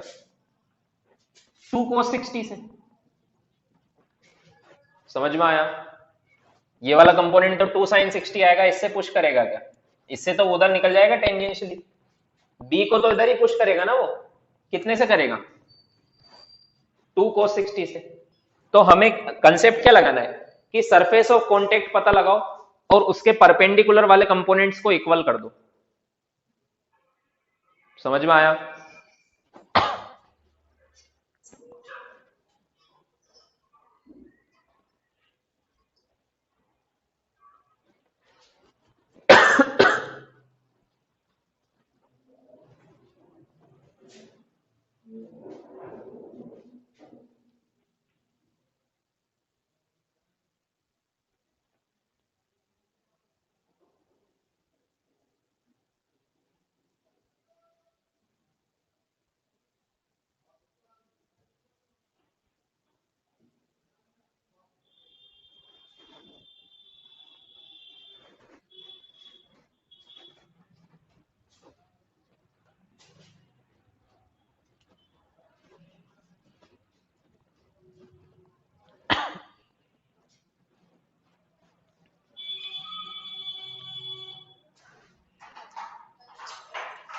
2 cos 60 से। समझ में आया, ये वाला कंपोनेंट तो 2 sin 60 आएगा, इससे पुश करेगा क्या, इससे तो उधर निकल जाएगा टेंजेंशियली, बी को तो इधर ही पुश करेगा ना, वो कितने से करेगा, 2 cos 60 से। तो हमें कंसेप्ट क्या लगाना है कि सरफेस ऑफ कॉन्टेक्ट पता लगाओ और उसके परपेंडिकुलर वाले कंपोनेंट्स को इक्वल कर दो। समझ में आया।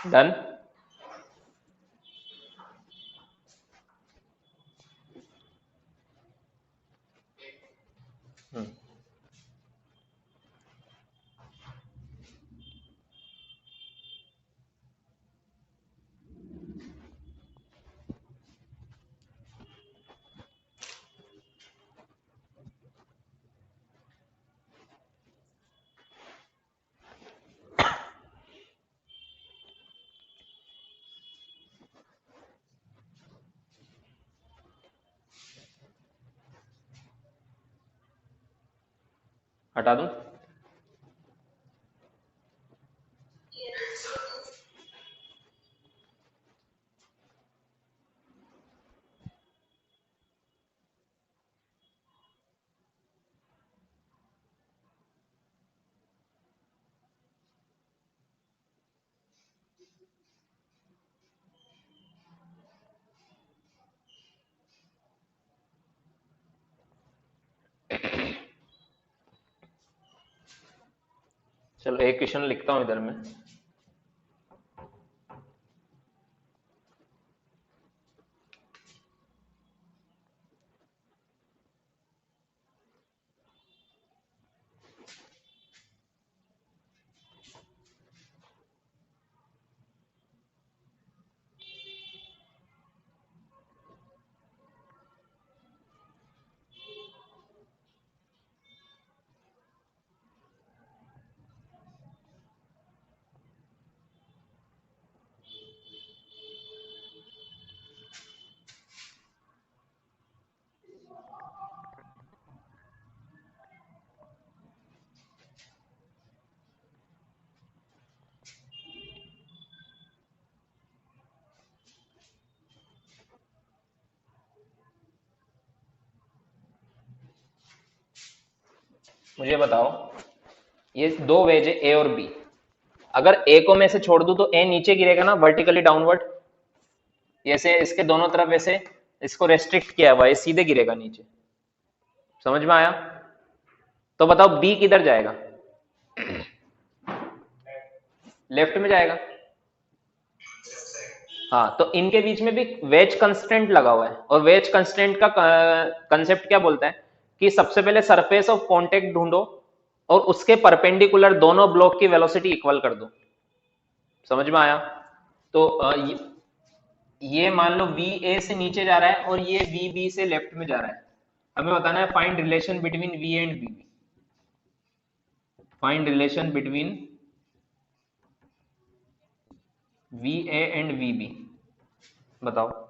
डन। हटा दूं, चलो एक क्वेश्चन लिखता हूं इधर में। मुझे बताओ, ये दो वेज है ए और बी, अगर ए को मैं से छोड़ दूं तो ए नीचे गिरेगा ना, वर्टिकली डाउनवर्ड, ऐसे इसके दोनों तरफ ऐसे इसको रेस्ट्रिक्ट किया हुआ है, सीधे गिरेगा नीचे। समझ में आया। तो बताओ बी किधर जाएगा, लेफ्ट में जाएगा। हाँ, तो इनके बीच में भी वेज कंस्ट्रेंट लगा हुआ है, और वेज कंस्ट्रेंट का कंसेप्ट क्या बोलता है कि सबसे पहले सरफेस ऑफ कॉन्टेक्ट ढूंढो और उसके परपेंडिकुलर दोनों ब्लॉक की वेलोसिटी इक्वल कर दो। समझ में आया। तो ये मान लो वी ए से नीचे जा रहा है और ये वी बी से लेफ्ट में जा रहा है। हमें बताना है find relation between V and V B. Find relation between V A and V B, बताओ।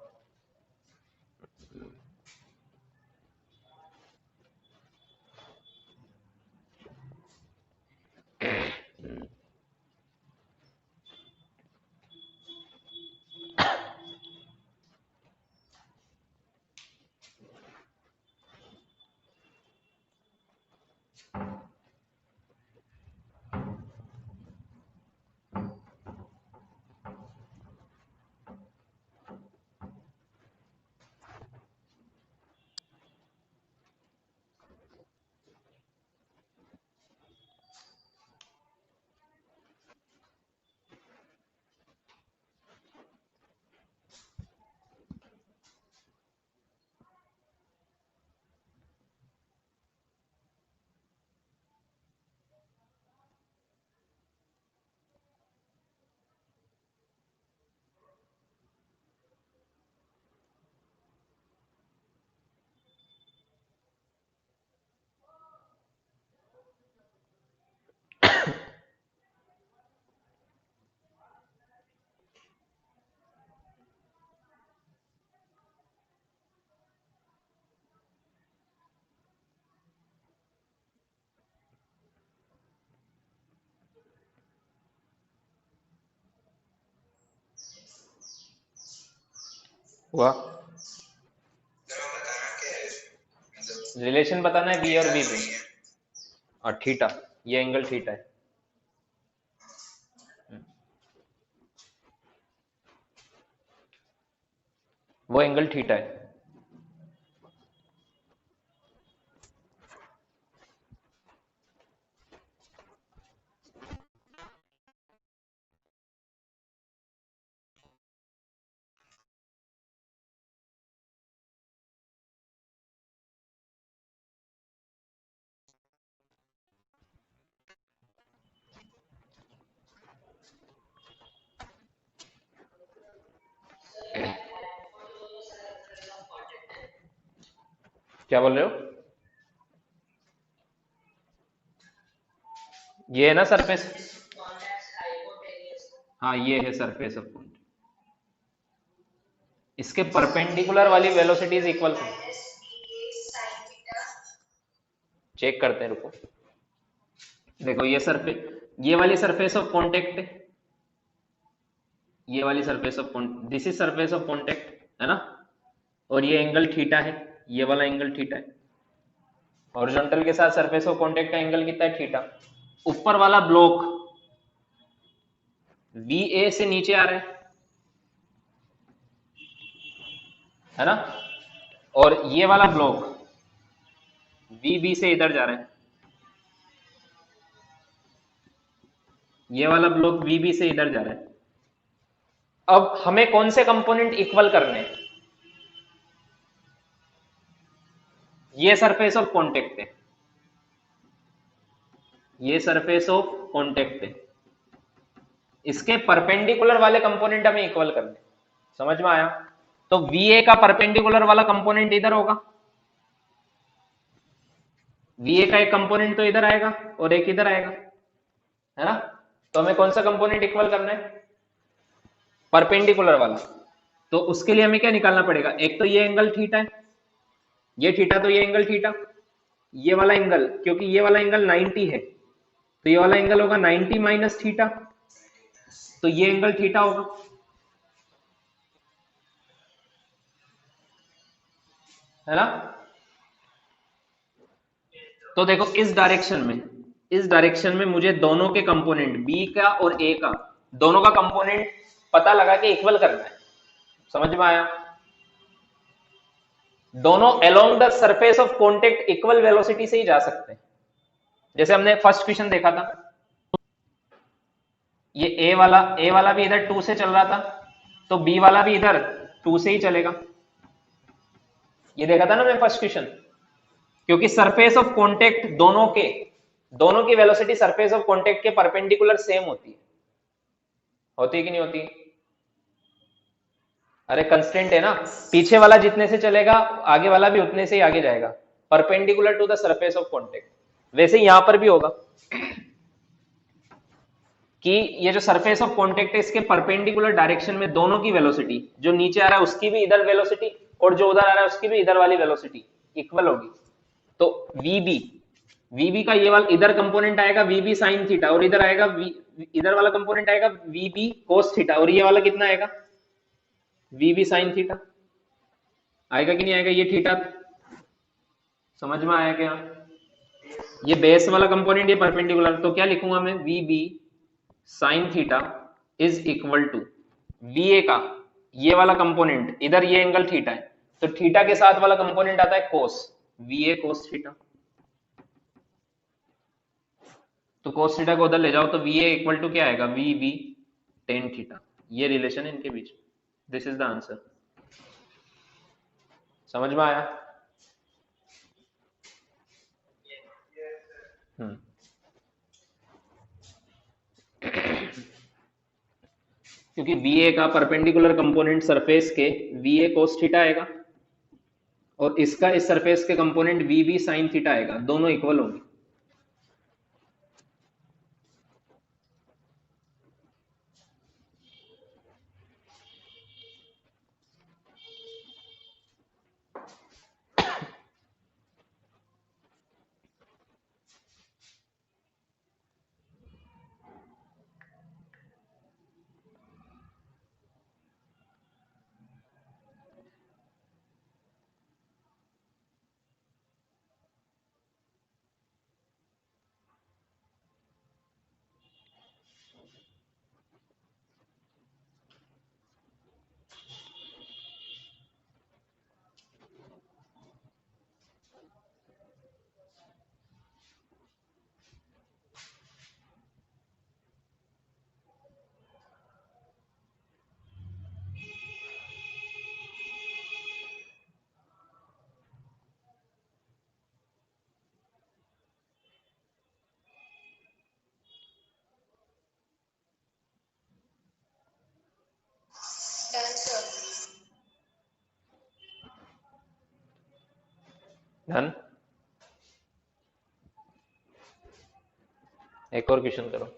हुआ? रिलेशन बताना है बी और बी में, और थीटा, ये एंगल थीटा है। वो एंगल थीटा है। क्या बोल रहे हो? ये है ना सरफेस, हाँ ये है सरफेस ऑफ पॉइंट। इसके परपेंडिकुलर वाली velocity is equal to, check करते हैं, रुको। देखो ये सरफेस, ये वाली सरफेस ऑफ कॉन्टेक्ट है, ये वाली surface of contact, this is surface of contact है ना, और ये एंगल थीटा है, ये वाला एंगल थीटा है। हॉरिजॉन्टल के साथ सरफेस ऑफ कॉन्टेक्ट का एंगल कितना है? थीटा। ऊपर वाला ब्लॉक वी ए से नीचे आ रहा है ना, और ये वाला ब्लॉक वी बी से इधर जा रहा है, ये वाला ब्लॉक वी बी से इधर जा रहा है। अब हमें कौन से कंपोनेंट इक्वल करने हैं? ये सरफेस ऑफ कॉन्टेक्ट है, ये सरफेस ऑफ कॉन्टेक्ट है, इसके परपेंडिकुलर वाले कंपोनेंट हमें इक्वल करने। समझ में आया? तो VA का परपेंडिकुलर वाला कंपोनेंट इधर होगा, VA का एक कंपोनेंट तो इधर आएगा और एक इधर आएगा, है ना। तो हमें कौन सा कंपोनेंट इक्वल करना है? परपेंडिकुलर वाला। तो उसके लिए हमें क्या निकालना पड़ेगा? एक तो ये एंगल थीटा है, ये थीटा, तो ये एंगल थीटा, ये वाला एंगल, क्योंकि ये वाला एंगल 90 है तो ये वाला एंगल होगा 90 माइनस थीटा, तो ये एंगल थीटा होगा, है ना। तो देखो इस डायरेक्शन में मुझे दोनों के कंपोनेंट बी का और ए का, दोनों का कंपोनेंट पता लगा के इक्वल करना है। समझ में आया? दोनों along the surface of contact equal velocity से ही जा सकते हैं। जैसे हमने फर्स्ट क्वेश्चन देखा था, ये ए वाला भी इधर 2 से चल रहा था, तो बी वाला भी इधर 2 से ही चलेगा। ये देखा था ना मैं फर्स्ट क्वेश्चन, क्योंकि सरफेस ऑफ कॉन्टेक्ट दोनों की वेलोसिटी सरफेस ऑफ कॉन्टेक्ट के परपेंडिकुलर सेम होती है कि नहीं होती? अरे कंस्टेंट है ना, पीछे वाला जितने से चलेगा आगे वाला भी उतने से ही आगे जाएगा, perpendicular to the surface of contact. वैसे ही यहां पर भी होगा कि ये जो सरफेस ऑफ कॉन्टेक्ट है इसके परपेंडिकुलर डायरेक्शन में दोनों की वेलोसिटी, जो नीचे आ रहा है उसकी भी इधर वेलोसिटी और जो उधर आ रहा है उसकी भी इधर वाली वेलोसिटी इक्वल होगी। तो वीबी का ये वाला इधर कंपोनेंट आएगा वीबी साइन थीटा, और इधर आएगा इधर वाला कंपोनेंट आएगा वीबी कोस थीटा, और ये वाला कितना आएगा वीबी साइन थीटा। आएगा कि नहीं आएगा? ये थीटा समझ में आया क्या? ये बेस वाला कंपोनेंट, ये परपेंडिकुलर, तो क्या लिखूंगा मैं? V B sine theta is equal to v A का ये वाला कंपोनेंट, इधर ये एंगल थीटा है तो थीटा के साथ वाला कंपोनेंट आता है कोस, वीए कोस थीटा। तो कोस थीटा को उधर ले जाओ तो वीए इक्वल टू क्या आएगा? V B tan theta. ये रिलेशन है इनके बीच। This is the answer. समझ में आया? क्योंकि वीए का परपेंडिकुलर कंपोनेंट सरफेस के वीए कोस थीटा आएगा और इसका इस सरफेस के कंपोनेंट वीबी साइन थीटा आएगा, दोनों इक्वल होंगे। Done sir. डन। एक और क्वेश्चन करो।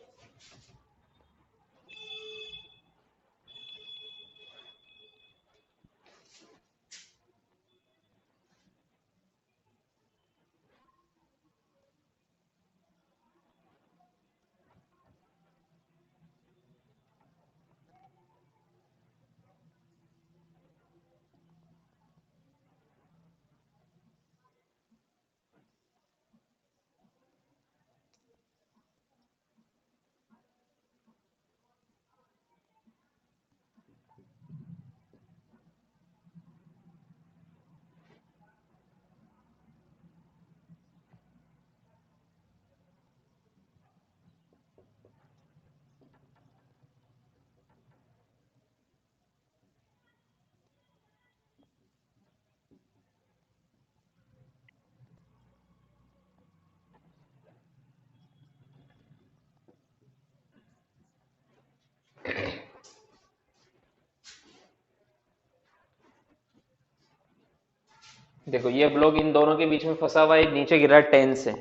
देखो ये ब्लॉक इन दोनों के बीच में फंसा हुआ है, नीचे गिरा 10 से,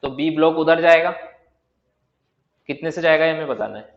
तो बी ब्लॉक उधर जाएगा, कितने से जाएगा ये हमें बताना है।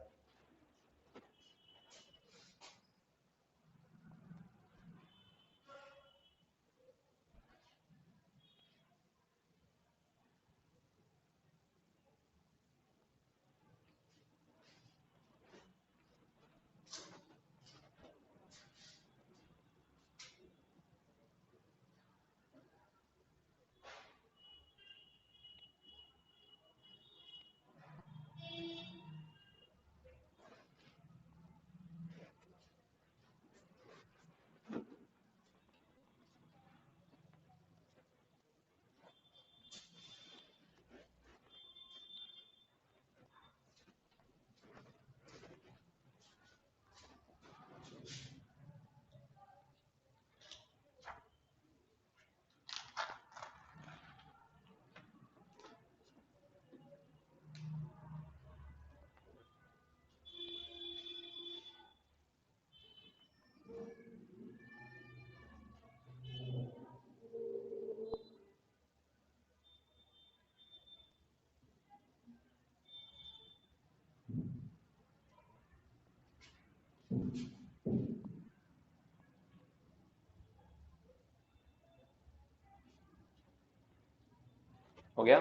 हो गया?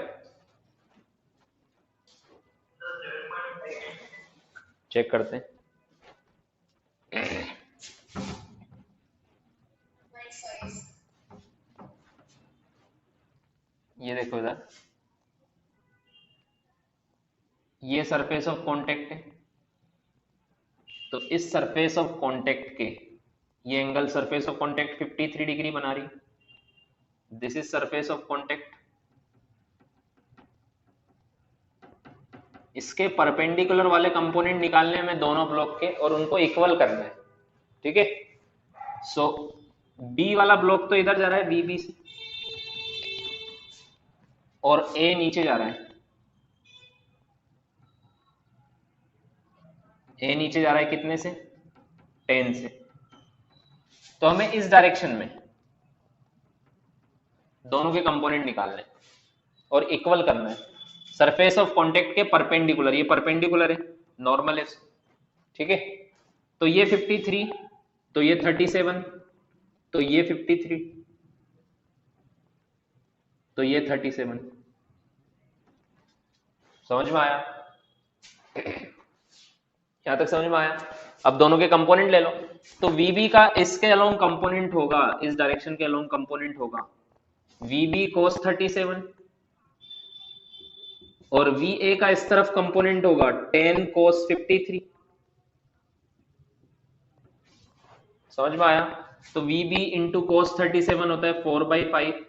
चेक करते हैं। ये देखो इधर, ये सरफेस ऑफ कांटेक्ट है, तो इस सरफेस ऑफ कांटेक्ट के ये angle surface of contact 53 degree बना रही। This is surface of contact. इसके परपेंडिकुलर वाले कंपोनेंट निकालने हैं दोनों ब्लॉक के और उनको इक्वल करना है, ठीक है। सो बी वाला ब्लॉक तो इधर जा रहा है बी से, और ए नीचे जा रहा है, ए नीचे जा रहा है कितने से? 10 से। तो हमें इस डायरेक्शन में दोनों के कंपोनेंट निकालने और इक्वल करना है सरफेस ऑफ कांटेक्ट के परपेंडिकुलर। ये परपेंडिकुलर है, नॉर्मल है, ठीक है। तो ये 53, तो ये 37, तो ये 53, तो ये 37। समझ में आया? यहां तक समझ में आया? अब दोनों के कंपोनेंट ले लो। तो VB का इसके अलोंग कंपोनेंट होगा, इस डायरेक्शन के अलोंग कंपोनेंट होगा VB cos 37, और VA का इस तरफ कंपोनेंट होगा tan cos 53। समझ में आया? तो VB इंटू cos 37 होता है 4/5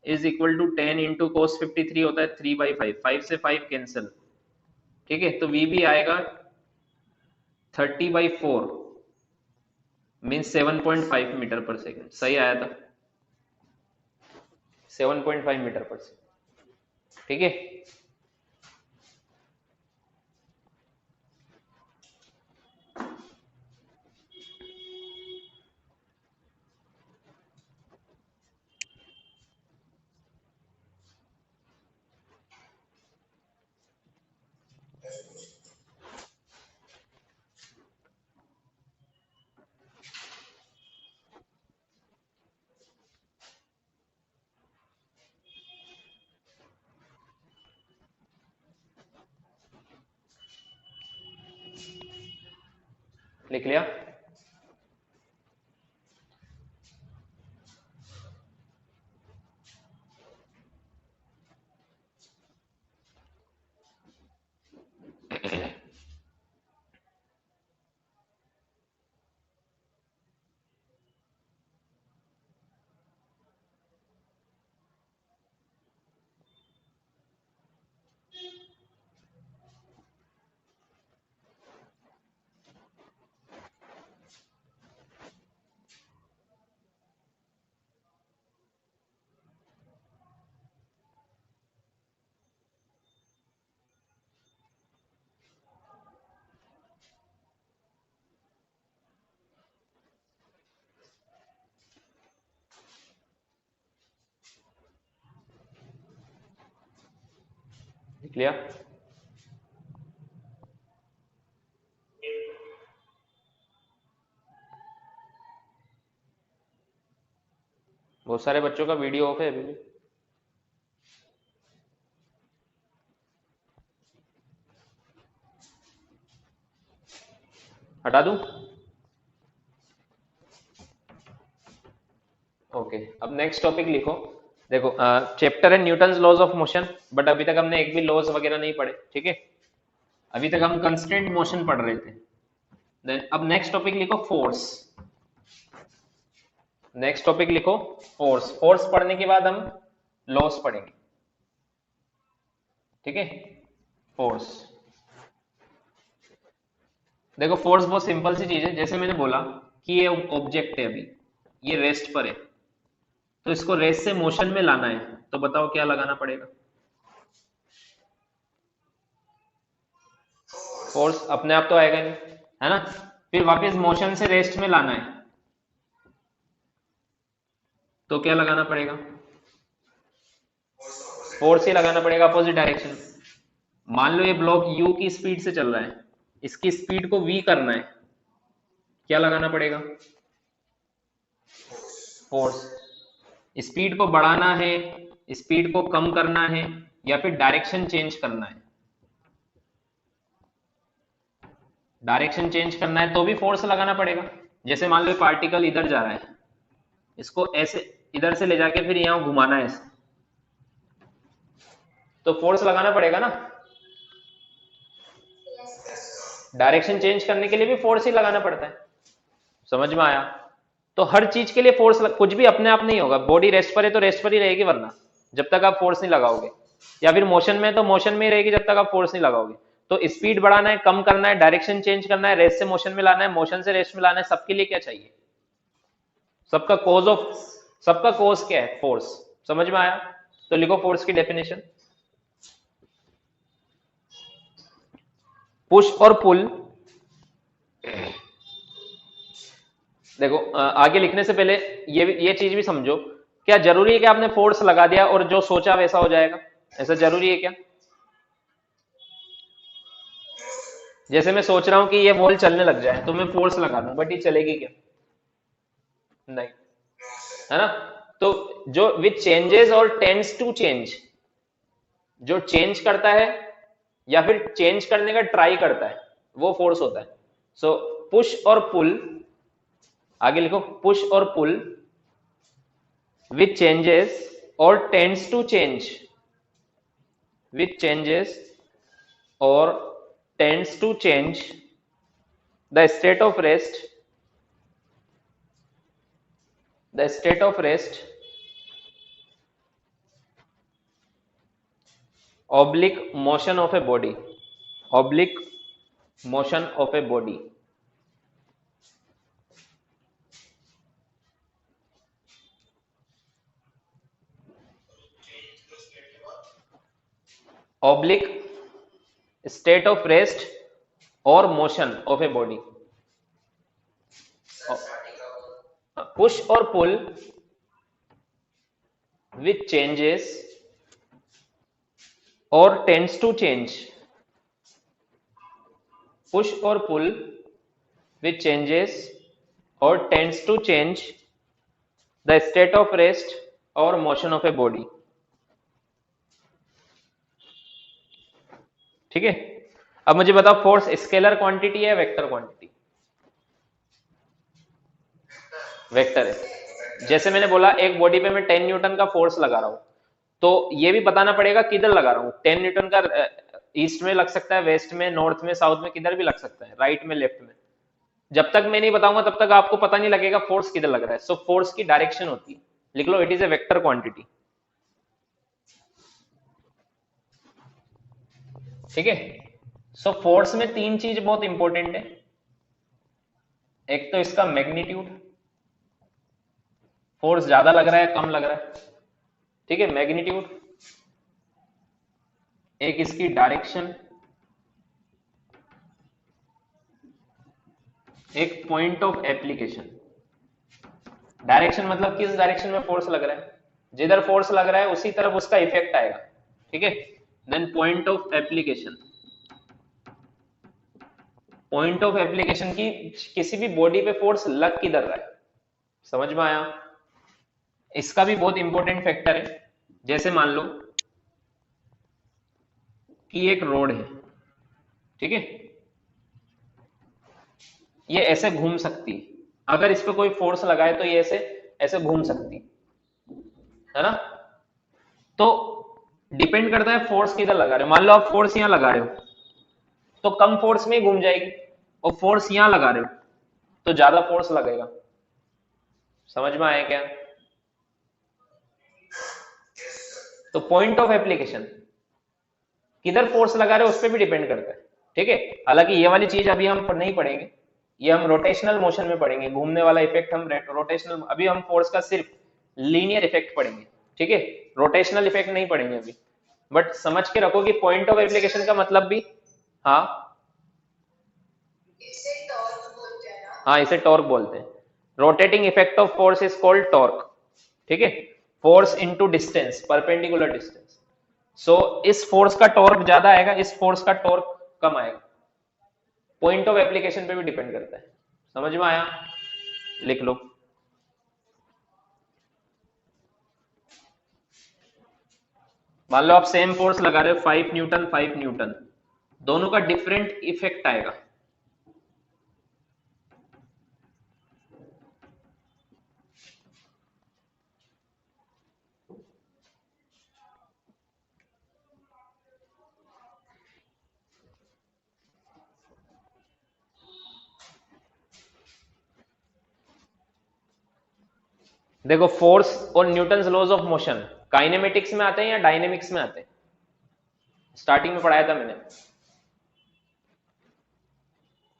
is equal to 10 into cos 53 होता है 3/5। 5 से 5 कैंसिल, ठीक है। तो VB आएगा 30/4 मीन्स 7.5 मीटर पर सेकेंड। सही आया था, 7.5 मीटर पर सेकेंड, ठीक है। लिख लिया? लिख लिया? बहुत सारे बच्चों का वीडियो ऑफ है अभी भी। हटा दूं? ओके, अब नेक्स्ट टॉपिक लिखो। देखो चैप्टर है Newton's laws of motion, but अभी तक हमने एक भी लॉज वगैरह नहीं पढ़े, ठीक है। अभी तक हम कंस्टेंट मोशन पढ़ रहे थे। देन अब नेक्स्ट टॉपिक लिखो फोर्स। नेक्स्ट टॉपिक लिखो फोर्स। फोर्स पढ़ने के बाद हम लॉस पढ़ेंगे, ठीक है। फोर्स, देखो फोर्स बहुत सिंपल सी चीज है। जैसे मैंने बोला कि ये ऑब्जेक्ट है, अभी ये रेस्ट पर है, तो इसको रेस्ट से मोशन में लाना है, तो बताओ क्या लगाना पड़ेगा? फोर्स अपने आप तो आएगा नहीं, है ना। फिर वापस मोशन से रेस्ट में लाना है, तो क्या लगाना पड़ेगा? फोर्स ही लगाना पड़ेगा, अपोजिट डायरेक्शन। मान लो ये ब्लॉक u की स्पीड से चल रहा है, इसकी स्पीड को v करना है, क्या लगाना पड़ेगा? फोर्स। स्पीड को बढ़ाना है, स्पीड को कम करना है, या फिर डायरेक्शन चेंज करना है। डायरेक्शन चेंज करना है तो भी फोर्स लगाना पड़ेगा। जैसे मान लो पार्टिकल इधर जा रहा है, इसको ऐसे इधर से ले जाके फिर यहां घुमाना है इसे, तो फोर्स लगाना पड़ेगा ना। डायरेक्शन चेंज करने के लिए भी फोर्स ही लगाना पड़ता है। समझ में आया? तो हर चीज के लिए फोर्स कुछ भी अपने आप नहीं होगा। बॉडी रेस्ट पर है तो रेस्ट पर ही रहेगी, वरना जब तक आप फोर्स नहीं लगाओगे, या फिर मोशन में तो मोशन में ही रहेगी जब तक आप फोर्स नहीं लगाओगे। तो स्पीड बढ़ाना है, कम करना है, डायरेक्शन चेंज करना है, रेस्ट से मोशन में लाना है, मोशन से रेस्ट में लाना है, सबके लिए क्या चाहिए? सबका कोज क्या है? फोर्स। समझ में आया? तो लिखो फोर्स की डेफिनेशन। पुश और पुल, देखो आगे लिखने से पहले ये चीज भी समझो, क्या जरूरी है कि आपने फोर्स लगा दिया और जो सोचा वैसा हो जाएगा? ऐसा जरूरी है क्या? जैसे मैं सोच रहा हूं कि ये बॉल चलने लग जाए तो मैं फोर्स लगा दूं, बट ये चलेगी क्या? नहीं, है ना? तो जो विच चेंजेस और टेंड्स टू चेंज, जो चेंज करता है या फिर चेंज करने का ट्राई करता है, वो फोर्स होता है। सो पुश और पुल, आगे लिखो, पुश और पुल विच चेंजेस और tends to change, which changes और tends to change the state of rest, the state of rest oblique motion of a body, oblique motion of a body, oblique state of rest or motion of a body. Push or pull which changes or tends to change, push or pull which changes or tends to change the state of rest or motion of a body. ठीक है? अब मुझे बताओ, force scalar quantity है vector quantity? Vector है। जैसे मैंने बोला एक बॉडी पे मैं 10 न्यूटन का फोर्स लगा रहा हूं, तो ये भी बताना पड़ेगा किधर लगा रहा हूं। 10 न्यूटन का ईस्ट में लग सकता है, वेस्ट में, नॉर्थ में, साउथ में, किधर भी लग सकता है, राइट में, लेफ्ट में। जब तक मैं नहीं बताऊंगा तब तक आपको पता नहीं लगेगा फोर्स किधर लग रहा है। सो फोर्स की डायरेक्शन होती है, लिख लो, it is a vector quantity. ठीक है? सो फोर्स में तीन चीज बहुत इंपॉर्टेंट है। एक तो इसका मैग्नीट्यूड, फोर्स ज्यादा लग रहा है कम लग रहा है, ठीक है, मैग्नीट्यूड। एक इसकी डायरेक्शन, एक पॉइंट ऑफ एप्लीकेशन। डायरेक्शन मतलब किस डायरेक्शन में फोर्स लग रहा है, जिधर फोर्स लग रहा है उसी तरफ उसका इफेक्ट आएगा। ठीक है? Then point of application, point of application की किसी भी बॉडी पे फोर्स लग किधर रहा है। समझ में आया? इसका भी बहुत इंपॉर्टेंट फैक्टर है। जैसे मान लो कि एक रोड है, ठीक है, ये ऐसे घूम सकती है, अगर इस पे कोई फोर्स लगाए तो ये ऐसे ऐसे घूम सकती है ना? तो डिपेंड करता है फोर्स किधर लगा रहे हो। मान लो आप फोर्स यहां लगा रहे हो तो कम फोर्स में ही घूम जाएगी, और फोर्स यहां लगा रहे हो तो ज्यादा फोर्स लगेगा। समझ में आया क्या? तो पॉइंट ऑफ एप्लीकेशन, किधर फोर्स लगा रहे हो उस पर भी डिपेंड करता है। ठीक है? हालांकि ये वाली चीज अभी हम नहीं पढ़ेंगे, ये हम रोटेशनल मोशन में पढ़ेंगे, घूमने वाला इफेक्ट हम रोटेशनल, अभी हम फोर्स का सिर्फ लीनियर इफेक्ट पढ़ेंगे। ठीक है? रोटेशनल इफेक्ट नहीं पढ़ेंगे अभी, बट समझ के रखो कि पॉइंट ऑफ एप्लीकेशन का मतलब भी, हाँ इसे टॉर्क बोलते हैं ना? हाँ, इसे टॉर्क बोलते हैं। Rotating effect of force is called torque. ठीक है? Force into distance, perpendicular distance. So इस फोर्स का टॉर्क ज्यादा आएगा, इस फोर्स का टॉर्क कम आएगा। पॉइंट ऑफ एप्लीकेशन पे भी डिपेंड करता है। समझ में आया? लिख लो। मान लो आप सेम फोर्स लगा रहे हो 5 न्यूटन 5 न्यूटन, दोनों का डिफरेंट इफेक्ट आएगा। देखो फोर्स और Newton's laws of motion kinematics में आते हैं या डायनेमिक्स में आते हैं? स्टार्टिंग में पढ़ाया था मैंने।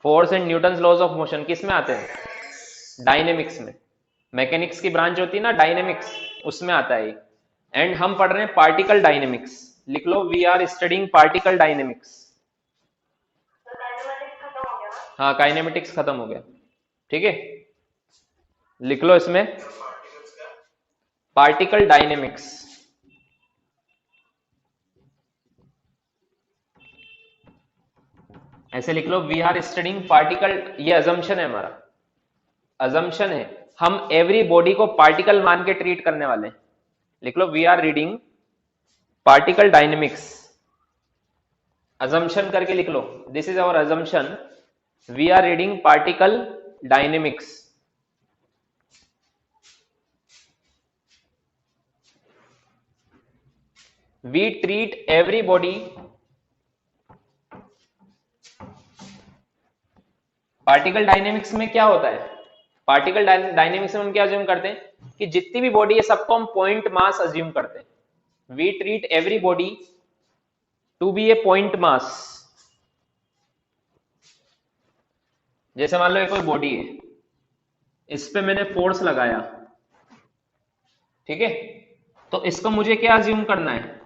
Force and Newton's laws of motion किस में आते हैं? डायनेमिक्स में। मैकेनिक्स की ब्रांच होती है ना डायनेमिक्स, उसमें आता है। एंड हम पढ़ रहे हैं पार्टिकल डायनेमिक्स। लिख लो, we are studying particle dynamics. तो काइनेमेटिक्स खत्म हो गया ना? हाँ, काइनेमेटिक्स खत्म हो गया। ठीक है, लिख लो इसमें पार्टिकल डायनेमिक्स। ऐसे लिख लो, वी आर स्टडिंग पार्टिकल। ये अजम्पशन है, हमारा अजम्पशन है, हम एवरी बॉडी को पार्टिकल मान के ट्रीट करने वाले हैं। लिख लो, we are reading particle dynamics. Assumption करके लिख लो, this is our assumption, we are reading particle dynamics. We treat every body particle dynamics में क्या होता है? पार्टिकल डायनेमिक्स में हम क्या अज्यूम करते हैं कि जितनी भी बॉडी है सबको हम पॉइंट मास अज्यूम करते हैं। We treat every body to be a point mass. जैसे मान लो ये कोई बॉडी है, इस पे मैंने फोर्स लगाया, ठीक है, तो इसको मुझे क्या अज्यूम करना है?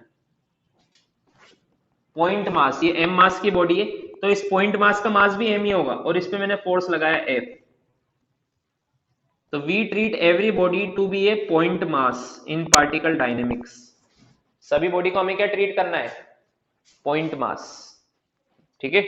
पॉइंट मास। ये एम मास की बॉडी है, तो इस पॉइंट मास का मास भी एम ही होगा, और इस पे मैंने फोर्स लगाया एफ। तो we treat every body to be a point mass in particle dynamics. सभी बॉडी को हमें क्या ट्रीट करना है? Point mass. ठीक है,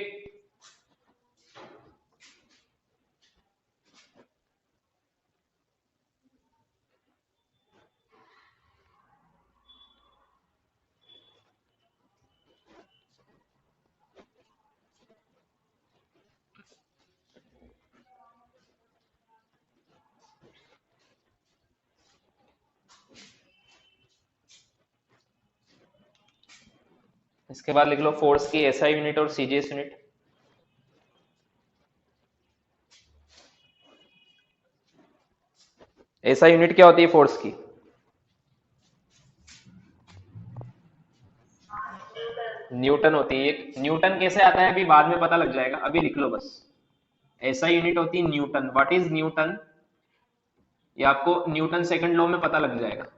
इसके बाद लिख लो फोर्स की एसआई यूनिट और सीजीएस यूनिट। एसआई यूनिट क्या होती है फोर्स की? न्यूटन होती है। न्यूटन कैसे आता है अभी बाद में पता लग जाएगा, अभी लिख लो बस। एसआई यूनिट होती है न्यूटन। What is Newton? ये आपको न्यूटन सेकंड लॉ में पता लग जाएगा,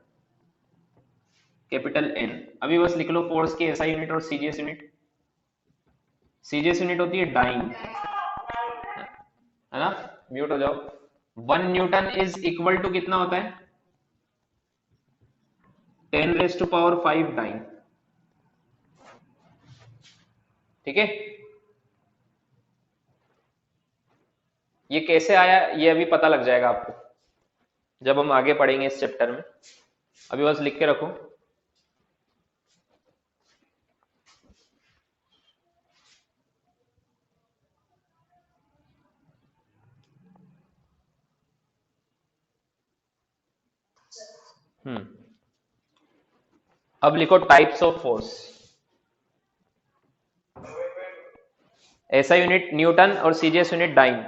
कैपिटल एन। अभी बस लिख लो फोर्स की एसआई यूनिट और सीजीएस यूनिट। सीजीएस यूनिट होती है डाइन, है ना? म्यूट हो जाओ। 1 न्यूटन इज इक्वल टू कितना होता है? 10⁵ डाइन। ठीक है, ये कैसे आया ये अभी पता लग जाएगा आपको जब हम आगे पढ़ेंगे इस चैप्टर में। अभी बस लिख के रखो। अब लिखो types of force. SI unit newton और CGS unit dyne.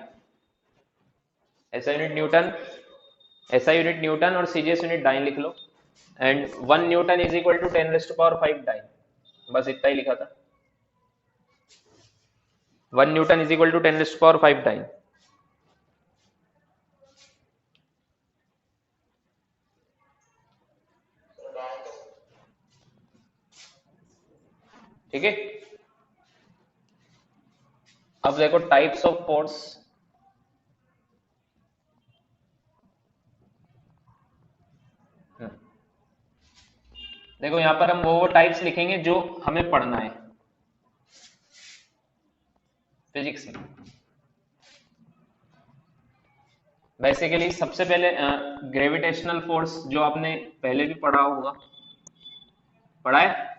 SI unit newton, SI unit newton और सीजीएस यूनिट डाइन लिख लो। And 1 newton is equal to 10⁵ dyne. बस इतना ही लिखा था। 1 newton is equal to 10⁵ dyne. ठीक है, अब देखो टाइप्स ऑफ फोर्स। देखो यहां पर हम वो टाइप्स लिखेंगे जो हमें पढ़ना है फिजिक्स में। बेसिकली सबसे पहले ग्रेविटेशनल फोर्स जो आपने पहले भी पढ़ा होगा, पढ़ा है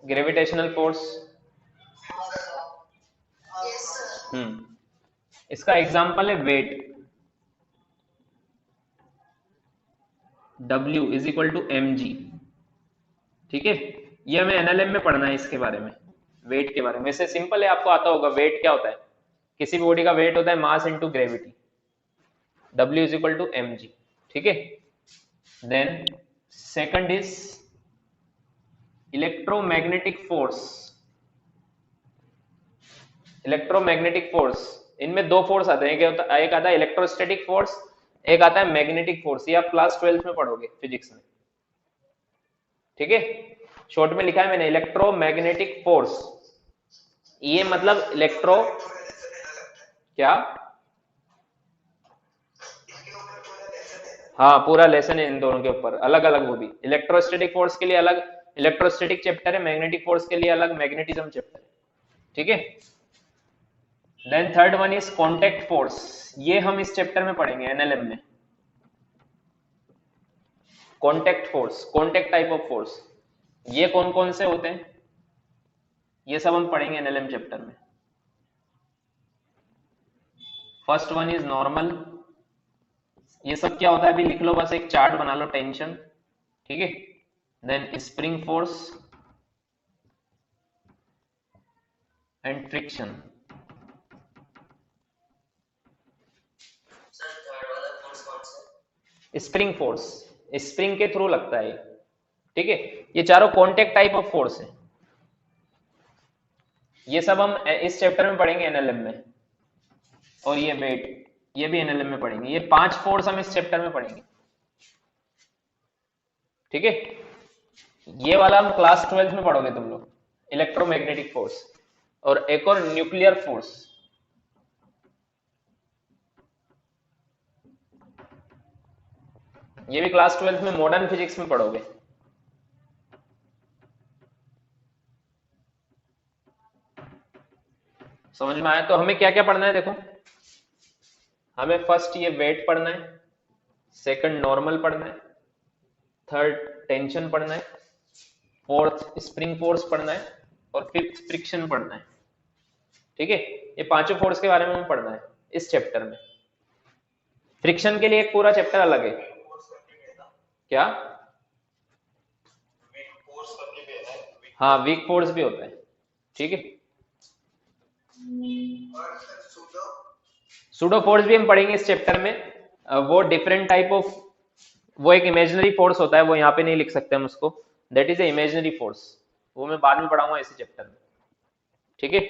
ग्रेविटेशनल फोर्स। Yes sir. इसका एग्जांपल है weight, W is equal to mg। ठीक है, ये हमें एनएलएम में पढ़ना है इसके बारे में, वेट के बारे में। वैसे सिंपल है, आपको आता होगा वेट क्या होता है। किसी भी बॉडी का वेट होता है mass into gravity, W is equal to mg। ठीक है, then second is electromagnetic force. Electromagnetic force, इनमें दो फोर्स आते हैं, एक आता है इलेक्ट्रोस्टैटिक फोर्स, एक आता है मैग्नेटिक फोर्स। ये आप क्लास 12 में पढ़ोगे फिजिक्स में। ठीक है, शॉर्ट में लिखा है मैंने इलेक्ट्रोमैग्नेटिक फोर्स। ये मतलब इलेक्ट्रो क्या, हाँ पूरा लेसन है इन दोनों के ऊपर, अलग अलग। वो भी इलेक्ट्रोस्टैटिक फोर्स के लिए अलग इलेक्ट्रोस्टैटिक चैप्टर है, मैग्नेटिक फोर्स के लिए अलग मैग्नेटिज्म चैप्टर है। ठीक है, then third one is contact force. ये हम इस चैप्टर में पढ़ेंगे एनएलएम में। Contact force, contact type of force, ये कौन कौन से होते हैं, ये सब हम पढ़ेंगे एनएलएम चैप्टर में। First one is normal. ये सब क्या होता है अभी लिख लो, बस एक चार्ट बना लो, टेंशन। ठीक है, then spring force and friction. Spring force, spring के थ्रू लगता है। ठीक है, ये चारों कॉन्टैक्ट टाइप ऑफ फोर्स है। ये सब हम इस चैप्टर में पढ़ेंगे एनएलएम में। और ये वेट, ये भी एनएलएम में पढ़ेंगे। ये 5 फोर्स हम इस चैप्टर में पढ़ेंगे। ठीक है, ये वाला हम क्लास 12 में पढ़ोगे तुम लोग, इलेक्ट्रोमैग्नेटिक फोर्स। और एक और न्यूक्लियर फोर्स, ये भी क्लास 12 में मॉडर्न फिजिक्स में पढ़ोगे। समझ में आया? तो हमें क्या क्या पढ़ना है देखो, हमें फर्स्ट ये वेट पढ़ना है, सेकंड नॉर्मल पढ़ना है, थर्ड टेंशन पढ़ना है, फोर्थ स्प्रिंग फोर्स पढ़ना है, और फिफ्थ फ्रिक्शन पढ़ना है। ठीक है, ये पांचों फोर्स के बारे में हमें पढ़ना है इस चैप्टर में। फ्रिक्शन के लिए एक पूरा चैप्टर अलग है। क्या? हाँ, वीक फोर्स भी होता है। ठीक है, सूडो फोर्स भी हम पढ़ेंगे इस चैप्टर में। वो डिफरेंट टाइप ऑफ, वो एक इमेजिनरी फोर्स होता है, वो यहाँ पे नहीं लिख सकते हम उसको, that is a imaginary force. वो मैं बाद में पढ़ाऊंगा इसी चैप्टर में। ठीक है,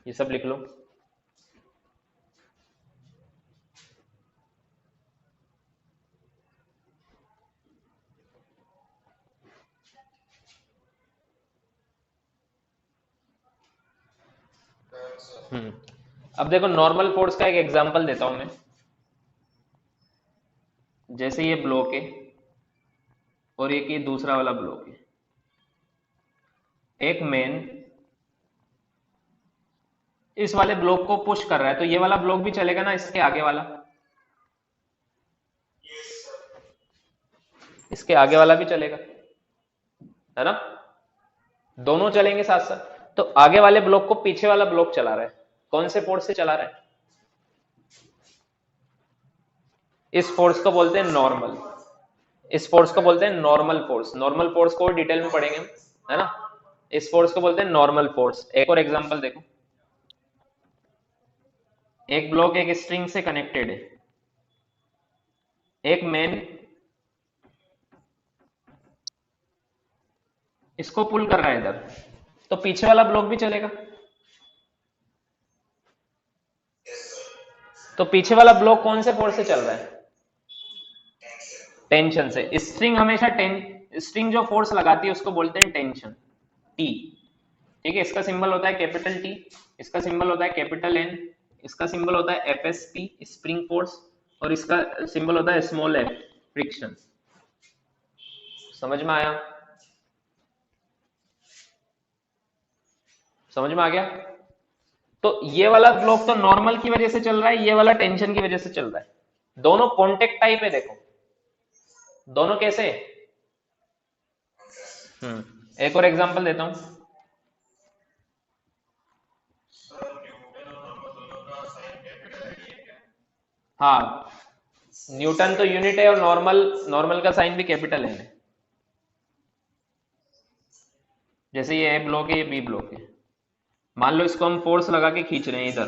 ये सब लिख लो। अब देखो नॉर्मल फोर्स का एक एग्जांपल देता हूं मैं। जैसे ये ब्लॉक है और एक ये दूसरा वाला ब्लॉक है। एक मैन इस वाले ब्लॉक को पुश कर रहा है, तो ये वाला ब्लॉक भी चलेगा ना, इसके आगे वाला, इसके आगे वाला भी चलेगा, है ना? दोनों चलेंगे साथ साथ। तो आगे वाले ब्लॉक को पीछे वाला ब्लॉक चला रहा है, कौन से फोर्स से चला रहा है? इस फोर्स को बोलते हैं नॉर्मल। इस फोर्स को बोलते हैं नॉर्मल फोर्स। नॉर्मल फोर्स को डिटेल में पढ़ेंगे हम, है ना? इस फोर्स को बोलते हैं नॉर्मल फोर्स। एक और एग्जांपल देखो, एक ब्लॉक एक स्ट्रिंग से कनेक्टेड है, एक मैन इसको पुल कर रहा है इधर, तो पीछे वाला ब्लॉक भी चलेगा। तो पीछे वाला ब्लॉक कौन से फोर्स से चल रहा है? टेंशन से। स्ट्रिंग हमेशा स्ट्रिंग जो फोर्स लगाती है उसको बोलते हैं टेंशन, टी। ठीक है, इसका सिंबल होता है कैपिटल टी, इसका सिंबल होता है कैपिटल एन, इसका सिंबल होता है एफएसपी स्प्रिंग फोर्स, और इसका सिंबल होता है स्मॉल एफ फ्रिक्शन। समझ में आया? समझ में आ गया? तो ये वाला ब्लॉक तो नॉर्मल की वजह से चल रहा है, ये वाला टेंशन की वजह से चल रहा है। दोनों कॉन्टेक्ट टाइप है, देखो दोनों कैसे है। एक और एग्जांपल देता हूं। हाँ, न्यूटन तो यूनिट है और नॉर्मल का साइन भी कैपिटल है। जैसे ये ए ब्लॉक है, ये बी ब्लॉक है। मान लो इसको हम फोर्स लगा के खींच रहे हैं इधर,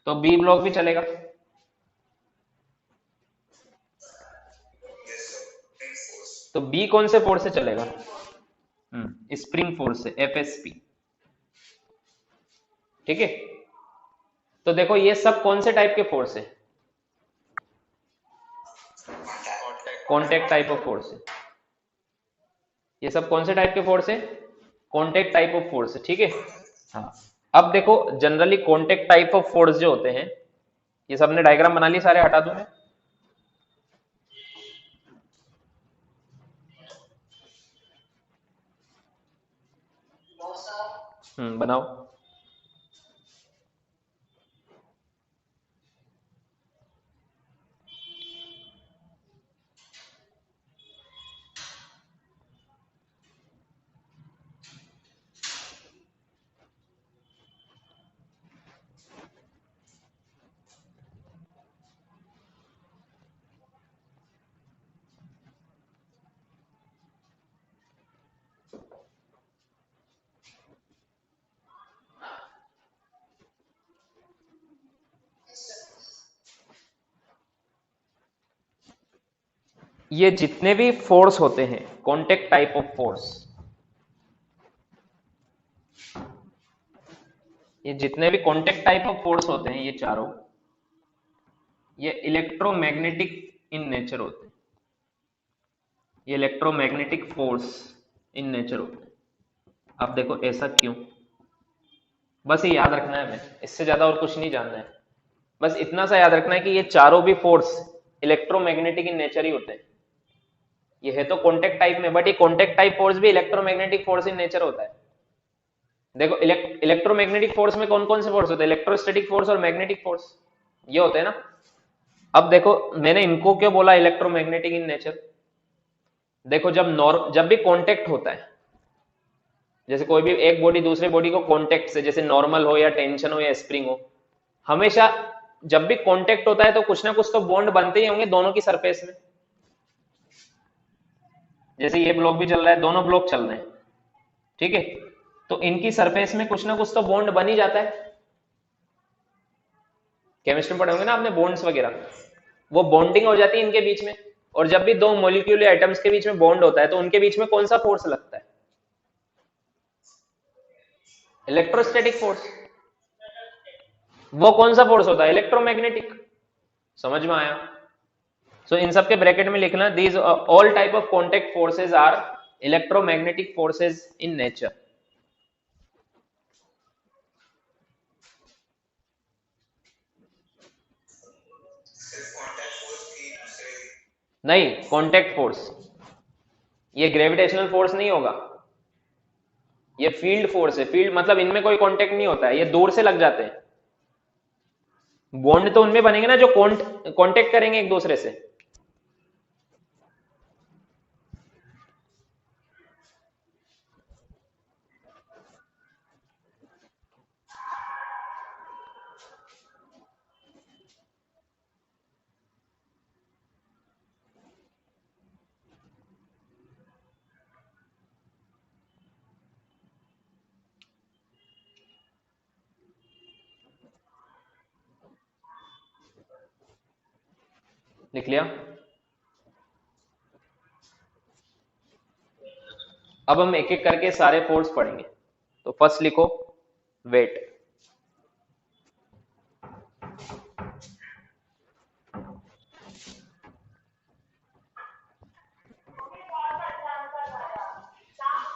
तो बी ब्लॉक भी चलेगा। तो बी कौन से फोर्स से चलेगा? स्प्रिंग फोर्स से, एफएसपी। ठीक है, तो देखो ये सब कौन से टाइप के फोर्स है? कॉन्टेक्ट टाइप ऑफ फोर्स है। ये सब कौन से टाइप के फोर्स है? कॉन्टेक्ट टाइप ऑफ फोर्स है। ठीक है, हाँ। अब देखो generally contact type of force जो होते हैं, ये सबने डायग्राम बना ली, सारे हटा दूं मैं? बनाओ। ये जितने भी फोर्स होते हैं कॉन्टेक्ट टाइप ऑफ फोर्स, ये जितने भी कॉन्टेक्ट टाइप ऑफ फोर्स होते हैं, ये चारों, ये इलेक्ट्रोमैग्नेटिक इन नेचर होते हैं। ये इलेक्ट्रोमैग्नेटिक फोर्स इन नेचर होते हैं। अब देखो ऐसा क्यों, बस ये याद रखना है हमें, इससे ज्यादा और कुछ नहीं जानना है। बस इतना सा याद रखना है कि ये चारों भी फोर्स इलेक्ट्रोमैग्नेटिक इन नेचर ही होते हैं। ये है तो कॉन्टेक्ट टाइप में, बट ये कॉन्टेक्ट टाइप फोर्स भी इलेक्ट्रोमैग्नेटिक फोर्स इन नेचर होता है। देखो इलेक्ट्रोमैग्नेटिक फोर्स में कौन कौन से फोर्स होते हैं? इलेक्ट्रोस्टैटिक फोर्स और मैग्नेटिक फोर्स, ये होते हैं ना। अब देखो मैंने इनको क्यों बोला इलेक्ट्रोमैग्नेटिक इन नेचर? देखो जब भी कांटेक्ट होता है, जैसे कोई भी एक बॉडी दूसरे बॉडी को कांटेक्ट से, जैसे नॉर्मल हो या टेंशन हो या स्प्रिंग हो, हमेशा जब भी कांटेक्ट होता है तो कुछ ना कुछ तो बॉन्ड बनते ही होंगे दोनों की सरफेस में। जैसे ये ब्लॉक भी चल रहा है, दोनों ब्लॉक चल रहे हैं, ठीक है, तो इनकी सरफेस में कुछ ना कुछ तो बॉन्ड बन ही जाता है। केमिस्ट्री में पढ़े होंगे ना आपने, बॉन्ड्स वगैरह, वो बॉन्डिंग हो जाती है इनके बीच में। और जब भी दो मॉलिक्यूल या एटम्स के बीच में बॉन्ड होता है तो उनके बीच में कौन सा फोर्स लगता है? Electrostatic force. वो कौन सा फोर्स होता है? इलेक्ट्रोमैग्नेटिक। समझ में आया? सो इन सब के ब्रैकेट में लिखना, these all type of contact forces are electromagnetic forces in nature. नहीं, कॉन्टेक्ट फोर्स, ये ग्रेविटेशनल फोर्स नहीं होगा, ये फील्ड फोर्स है। फील्ड मतलब इनमें कोई कांटेक्ट नहीं होता है, ये दूर से लग जाते हैं। बॉन्ड तो उनमें बनेंगे ना जो कांटेक्ट करेंगे एक दूसरे से। लिख लिया? अब हम एक एक करके सारे फोर्स पढ़ेंगे। तो फर्स्ट लिखो वेट।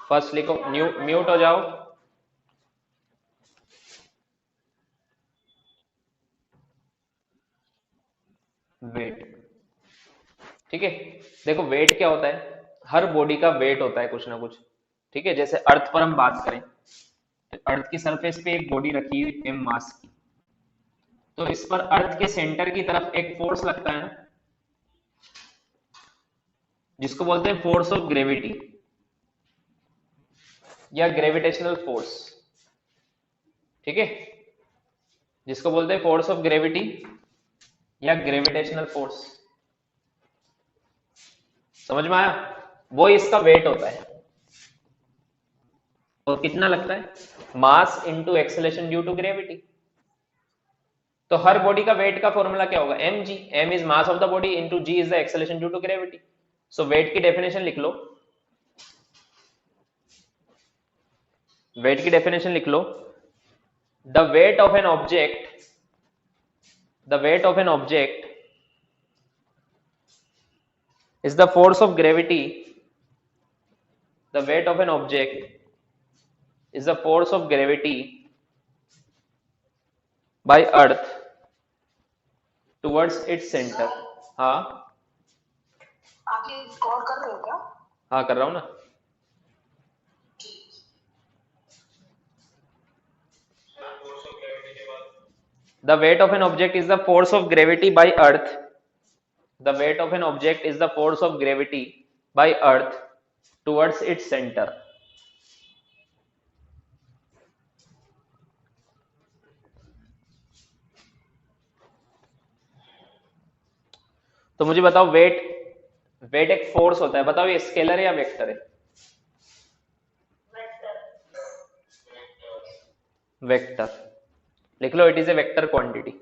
फर्स्ट लिखो, म्यूट हो जाओ। वेट, ठीक है। देखो वेट क्या होता है? हर बॉडी का वेट होता है कुछ ना कुछ, ठीक है। जैसे अर्थ पर हम बात करें अर्थ की सरफेस पे एक बॉडी रखी हुई m मास की, तो इस पर अर्थ के सेंटर की तरफ एक फोर्स लगता है ना, जिसको बोलते हैं फोर्स ऑफ ग्रेविटी या ग्रेविटेशनल फोर्स। ठीक है, जिसको बोलते हैं फोर्स ऑफ ग्रेविटी या ग्रेविटेशनल फोर्स। समझ में आया? वो इसका वेट होता है। और कितना लगता है? Mass into acceleration due to gravity. तो हर बॉडी का वेट का फॉर्मूला क्या होगा? mg। m is mass of the body into g is the acceleration due to gravity. So weight की डेफिनेशन लिख लो, वेट की डेफिनेशन लिख लो। The weight of an object, the weight of an object is the force of gravity, the weight of an object is the force of gravity by earth towards its center। हाँ आप ये record कर रहे हो क्या? हाँ कर रहा हूँ ना। The weight of an object is the force of gravity by earth, the weight of an object is the force of gravity by earth towards its center। तो मुझे बताओ, वेट एक फोर्स होता है, बताओ ये स्केलर है या वेक्टर है? वेक्टर। लिख लो, it is a vector quantity.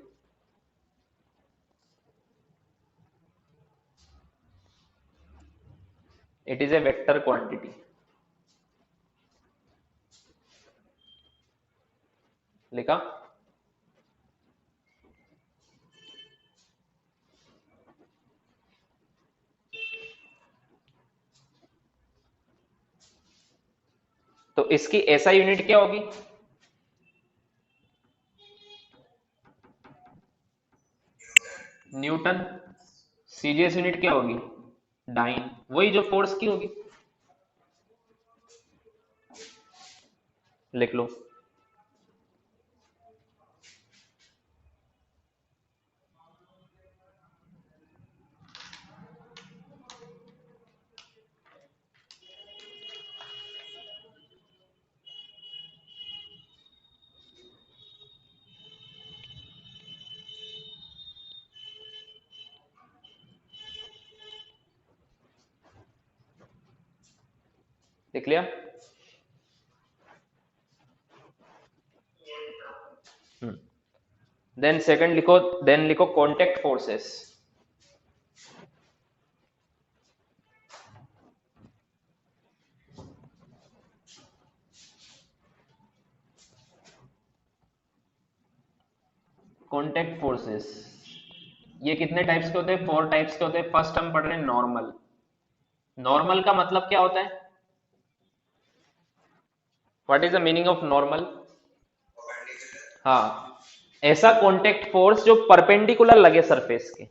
It is a vector quantity. लिखा? तो इसकी एसआई यूनिट क्या होगी? न्यूटन। सीजीएस यूनिट क्या होगी? डाइन। वही जो फोर्स की होगी। लिख लो। लिख लिया? देन सेकंड लिखो, देन लिखो कॉन्टेक्ट फोर्सेस। कॉन्टेक्ट फोर्सेस ये कितने टाइप्स के होते हैं? 4 टाइप्स के होते हैं। फर्स्ट हम पढ़ रहे हैं नॉर्मल। नॉर्मल का मतलब क्या होता है? What is the meaning of normal? हाँ, ऐसा कॉन्टेक्ट फोर्स जो परपेंडिकुलर लगे सरफेस के।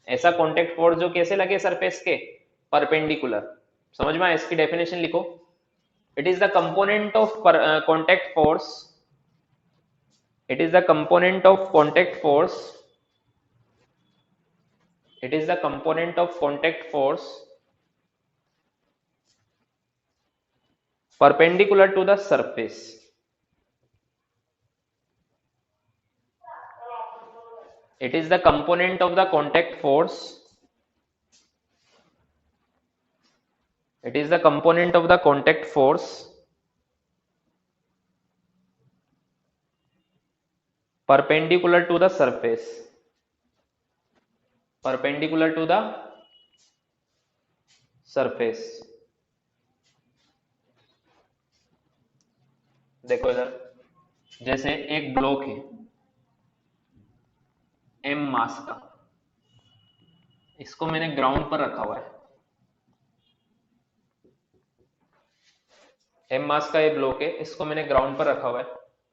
ऐसा कॉन्टेक्ट फोर्स जो कैसे लगे सरफेस के? परपेंडिकुलर। समझ में आया? इसकी डेफिनेशन लिखो। It is the component of contact force, it is the component of contact force, it is the component of contact force perpendicular to the surface, it is the component of the contact force, it is the component of the contact force perpendicular to the surface, perpendicular to the surface। देखो इधर, जैसे एक block है m मास का, इसको मैंने ground पर रखा हुआ है। m मास का ये ब्लॉक है, इसको मैंने ग्राउंड पर रखा हुआ है।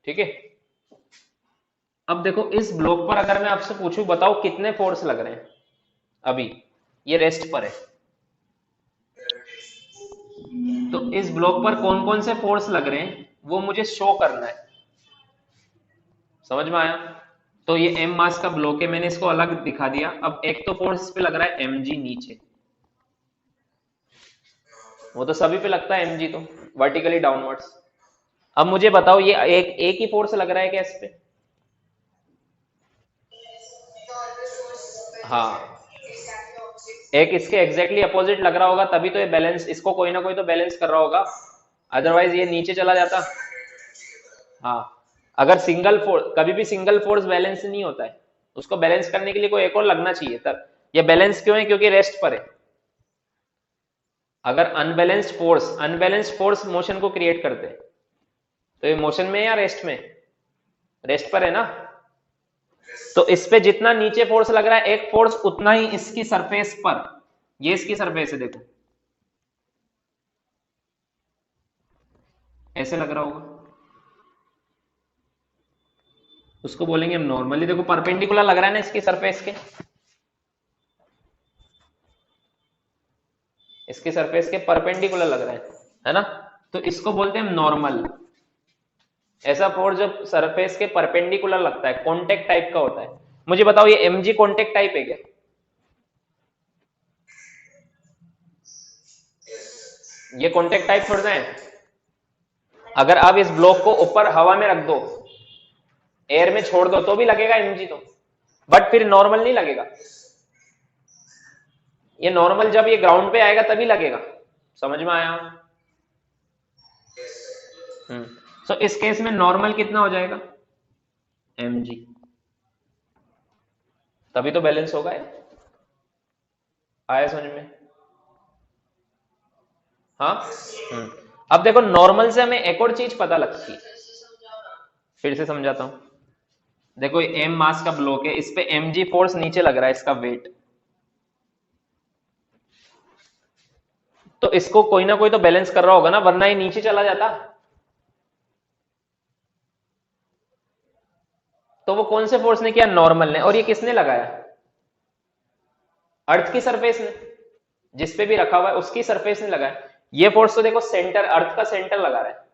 ठीक है, अब देखो इस ब्लॉक पर अगर मैं आपसे पूछूं, बताओ कितने फोर्स लग रहे हैं? अभी ये रेस्ट पर है, तो इस ब्लॉक पर कौन कौन से फोर्स लग रहे हैं वो मुझे शो करना है। समझ में आया? तो ये m मास का ब्लॉक है, मैंने इसको अलग दिखा दिया। अब एक तो फोर्स इस पे लग रहा है mg नीचे, वो तो सभी पे लगता है mg, तो वर्टिकली डाउनवर्ड्स। अब मुझे बताओ ये एक ही फोर्स लग रहा है क्या इस पे? हाँ, एक इसके एग्जैक्टली अपोजिट लग रहा होगा, तभी तो ये बैलेंस, इसको कोई ना कोई तो बैलेंस कर रहा होगा, अदरवाइज ये नीचे चला जाता। हाँ, अगर सिंगल फोर्स, कभी भी सिंगल फोर्स बैलेंस नहीं होता है, उसको बैलेंस करने के लिए कोई एक और लगना चाहिए। तब ये बैलेंस क्यों है? क्योंकि रेस्ट पर है। अगर अनबैलेंस्ड फोर्स मोशन को क्रिएट करते हैं, तो ये मोशन में या रेस्ट में? रेस्ट पर है ना। तो इस पे जितना नीचे फोर्स लग रहा है एक फोर्स, उतना ही इसकी सरफेस पर, ये इसकी सरफेस है, देखो ऐसे लग रहा होगा, उसको बोलेंगे हम नॉर्मली। देखो परपेंडिकुलर लग रहा है ना इसकी सरफेस के, इसकी सरफेस के परपेंडिकुलर लग रहा है ना, तो इसको बोलते हैं नॉर्मल। ऐसा फोर्स जब सरफेस के परपेंडिकुलर लगता है, कॉन्टेक्ट टाइप का होता है। मुझे बताओ ये mg कॉन्टेक्ट टाइप है क्या? ये कॉन्टेक्ट टाइप थोड़ा है। अगर आप इस ब्लॉक को ऊपर हवा में रख दो, एयर में छोड़ दो, तो भी लगेगा mg तो, बट फिर नॉर्मल नहीं लगेगा। ये नॉर्मल जब ये ग्राउंड पे आएगा तभी लगेगा। समझ में आया? तो इस केस में नॉर्मल कितना हो जाएगा? mg, तभी तो बैलेंस होगा। आया समझ में? हाँ। अब देखो नॉर्मल से हमें एक और चीज पता लगती है, फिर से समझाता हूं। देखो ये m मास का ब्लॉक है, इस पे mg फोर्स नीचे लग रहा है, इसका वेट, तो इसको कोई ना कोई तो बैलेंस कर रहा होगा ना, वरना ये नीचे चला जाता। तो वो कौन से फोर्स ने किया? नॉर्मल ने। और ये किसने लगाया? अर्थ की सरफेस ने, जिस पे भी रखा हुआ है उसकी सरफेस ने लगाया। ये फोर्स तो देखो सेंटर, अर्थ का सेंटर लगा रहा है,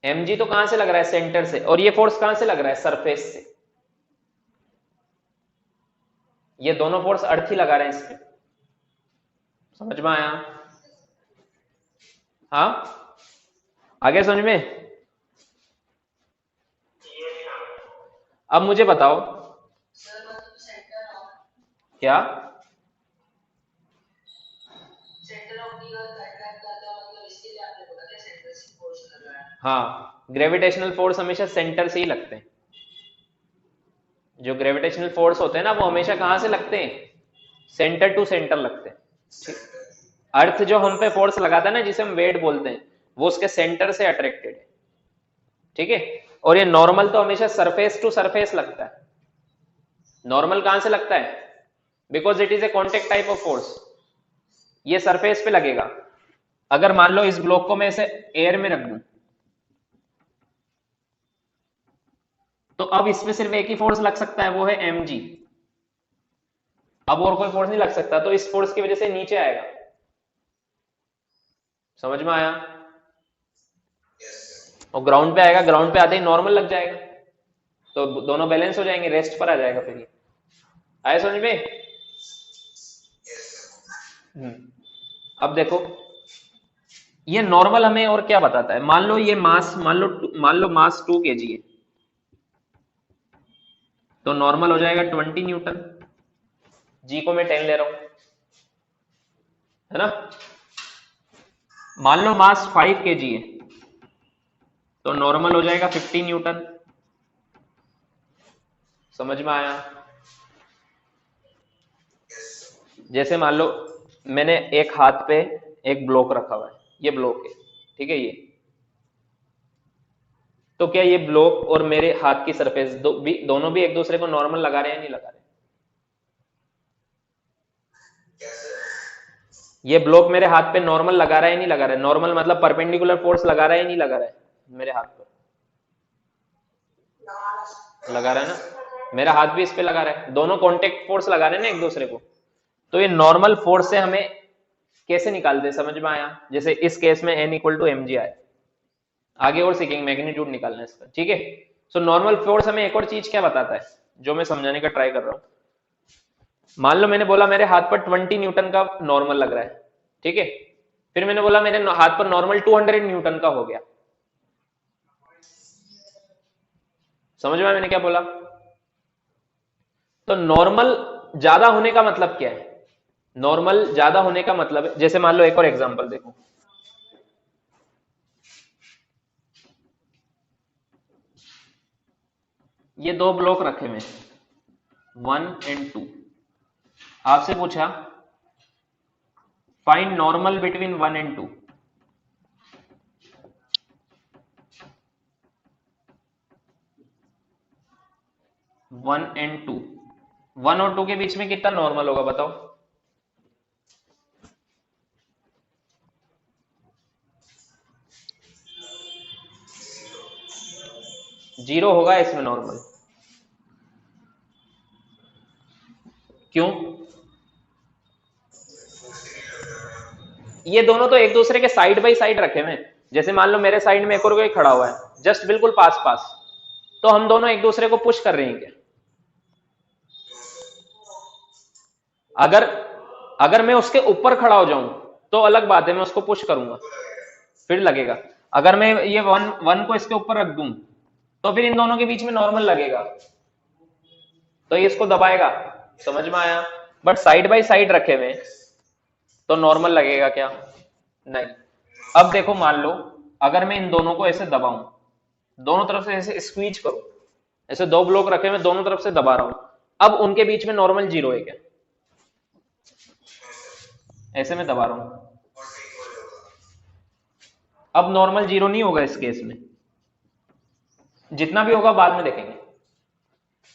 mg तो कहां से लग रहा है? सेंटर से। और ये फोर्स कहां से लग रहा है? सरफेस से। ये दोनों फोर्स अर्थ ही लगा रहे हैं इस पे। समझ में आया? हाँ, आगे समझ में? अब मुझे बताओ क्या हाँ, ग्रेविटेशनल फोर्स हमेशा सेंटर से ही लगते हैं। जो ग्रेविटेशनल फोर्स होते हैं ना, वो हमेशा कहां से लगते हैं? सेंटर टू सेंटर लगते हैं। अर्थ जो हम पे फोर्स लगाता है ना, जिसे हम वेट बोलते हैं, वो उसके सेंटर से अट्रैक्टेड है। ठीक है। और ये नॉर्मल तो हमेशा सरफेस टू सरफेस लगता है। नॉर्मल कहां से लगता है? Because it is A contact type of force. ये सरफेस पे लगेगा। अगर मान लो इस ब्लॉक को मैं इसे एयर में रख दूं, तो अब इसमें सिर्फ एक ही फोर्स लग सकता है, वो है mg। अब और कोई फोर्स नहीं लग सकता, तो इस फोर्स की वजह से नीचे आएगा। समझ में आया? और ग्राउंड पे आएगा, ग्राउंड पे आते ही नॉर्मल लग जाएगा, तो दोनों बैलेंस हो जाएंगे, रेस्ट पर आ जाएगा। फिर ये आया समझ में? अब देखो ये नॉर्मल हमें और क्या बताता है। मान लो ये मास, मान लो मास 2 kg है, तो नॉर्मल हो जाएगा 20 न्यूटन। जी को मैं 10 ले रहा हूं, है ना। मान लो मास 5 kg है, तो नॉर्मल हो जाएगा 50 न्यूटन। समझ में आया? जैसे मान लो मैंने एक हाथ पे एक ब्लॉक रखा हुआ है, ये ब्लॉक है, ठीक है ये, तो क्या ये ब्लॉक और मेरे हाथ की सरफेस दोनों भी एक दूसरे को नॉर्मल लगा रहे हैं, नहीं लगा रहे? ये ब्लॉक मेरे हाथ पे नॉर्मल लगा रहा है, नहीं लगा रहा है? नॉर्मल मतलब परपेंडिकुलर फोर्स लगा रहा है, नहीं लगा रहा है? मेरे हाथ पर लगा रहा है ना, मेरा हाथ भी इस पे लगा रहा है, दोनों कॉन्टेक्ट फोर्स लगा रहे हैं ना एक दूसरे को। तो ये नॉर्मल फोर्स से हमें कैसे निकालते हैं? समझ में आया? जैसे इस केस में n = mg आया, आगे और सीखेंगे मैग्नीट्यूड निकालना है इसका, ठीक है। सो नॉर्मल फोर्स हमें एक और चीज क्या बताता है जो मैं समझाने का ट्राई कर रहा हूं। मान लो मैंने बोला मेरे हाथ पर 20 न्यूटन का नॉर्मल लग रहा है, ठीक है। फिर मैंने बोला मेरे हाथ पर नॉर्मल 200 न्यूटन का हो गया। समझ में आया मैंने क्या बोला? तो नॉर्मल ज्यादा होने का मतलब क्या है? नॉर्मल ज्यादा होने का मतलब है, जैसे मान लो एक और एग्जांपल देखो, ये दो ब्लॉक रखे हुए 1 and 2। आपसे पूछा find normal between 1 and 2। One and two, 1 और 2 के बीच में कितना नॉर्मल होगा बताओ? जीरो होगा इसमें नॉर्मल। क्यों? ये दोनों तो एक दूसरे के साइड बाई साइड रखे हुए हैं। जैसे मान लो मेरे साइड में एक और कोई खड़ा हुआ है जस्ट बिल्कुल पास पास, तो हम दोनों एक दूसरे को पुश कर रहे हैं क्या? अगर अगर मैं उसके ऊपर खड़ा हो जाऊं तो अलग बात है, मैं उसको पुश करूंगा फिर लगेगा। अगर मैं ये वन को इसके ऊपर रख दूं तो फिर इन दोनों के बीच में नॉर्मल लगेगा, तो ये इसको दबाएगा। समझ में आया? बट साइड बाय साइड रखे हुए तो नॉर्मल लगेगा क्या? नहीं। अब देखो मान लो अगर मैं इन दोनों को ऐसे दबाऊं, दोनों तरफ से ऐसे स्क्वीज करूं, ऐसे दो ब्लॉक रखे हुए दोनों तरफ से दबा रहा हूं, अब उनके बीच में नॉर्मल जीरो है क्या? ऐसे में दबा रहा हूं, अब नॉर्मल जीरो नहीं होगा इस केस में, जितना भी होगा बाद में देखेंगे।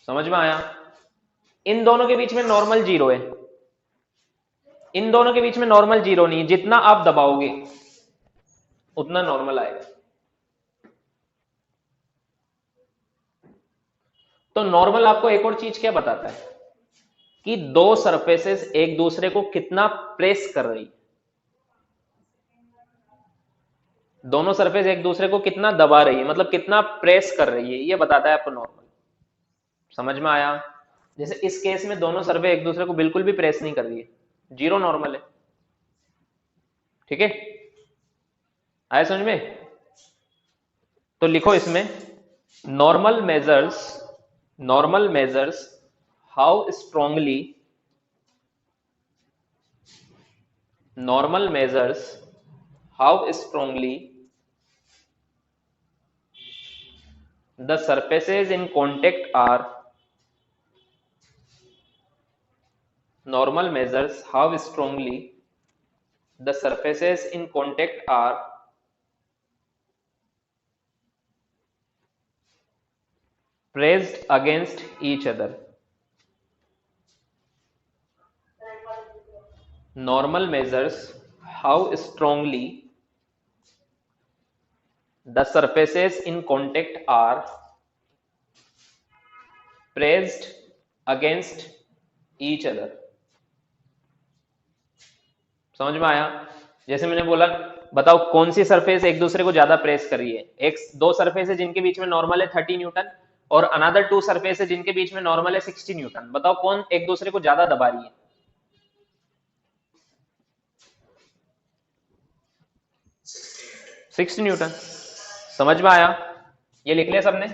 समझ में आया? इन दोनों के बीच में नॉर्मल जीरो है, इन दोनों के बीच में नॉर्मल जीरो नहीं है, जितना आप दबाओगे उतना नॉर्मल आएगा। तो नॉर्मल आपको एक और चीज क्या बताता है कि दो सरफेसेस एक दूसरे को कितना प्रेस कर रही है, दोनों सरफेस एक दूसरे को कितना दबा रही है, मतलब कितना प्रेस कर रही है, ये बताता है आपको नॉर्मल। समझ में आया? जैसे इस केस में दोनों सरफेस एक दूसरे को बिल्कुल भी प्रेस नहीं कर रही है, जीरो नॉर्मल है, ठीक है। आया समझ में? तो लिखो इसमें normal measures how strongly normal measures how strongly the surfaces in contact are normal measures how strongly the surfaces in contact are pressed against each other. Normal measures how strongly the surfaces in contact are pressed against each other. समझ में आया? जैसे मैंने बोला बताओ कौन सी surface एक दूसरे को ज्यादा प्रेस कर रही है। एक दो सरफेस है जिनके बीच में नॉर्मल है 30 न्यूटन और अनदर टू सरफेस है जिनके बीच में नॉर्मल है 60 न्यूटन। बताओ कौन एक दूसरे को ज्यादा दबा रही है? 60 न्यूटन। समझ में आया? ये लिख लिया सबने?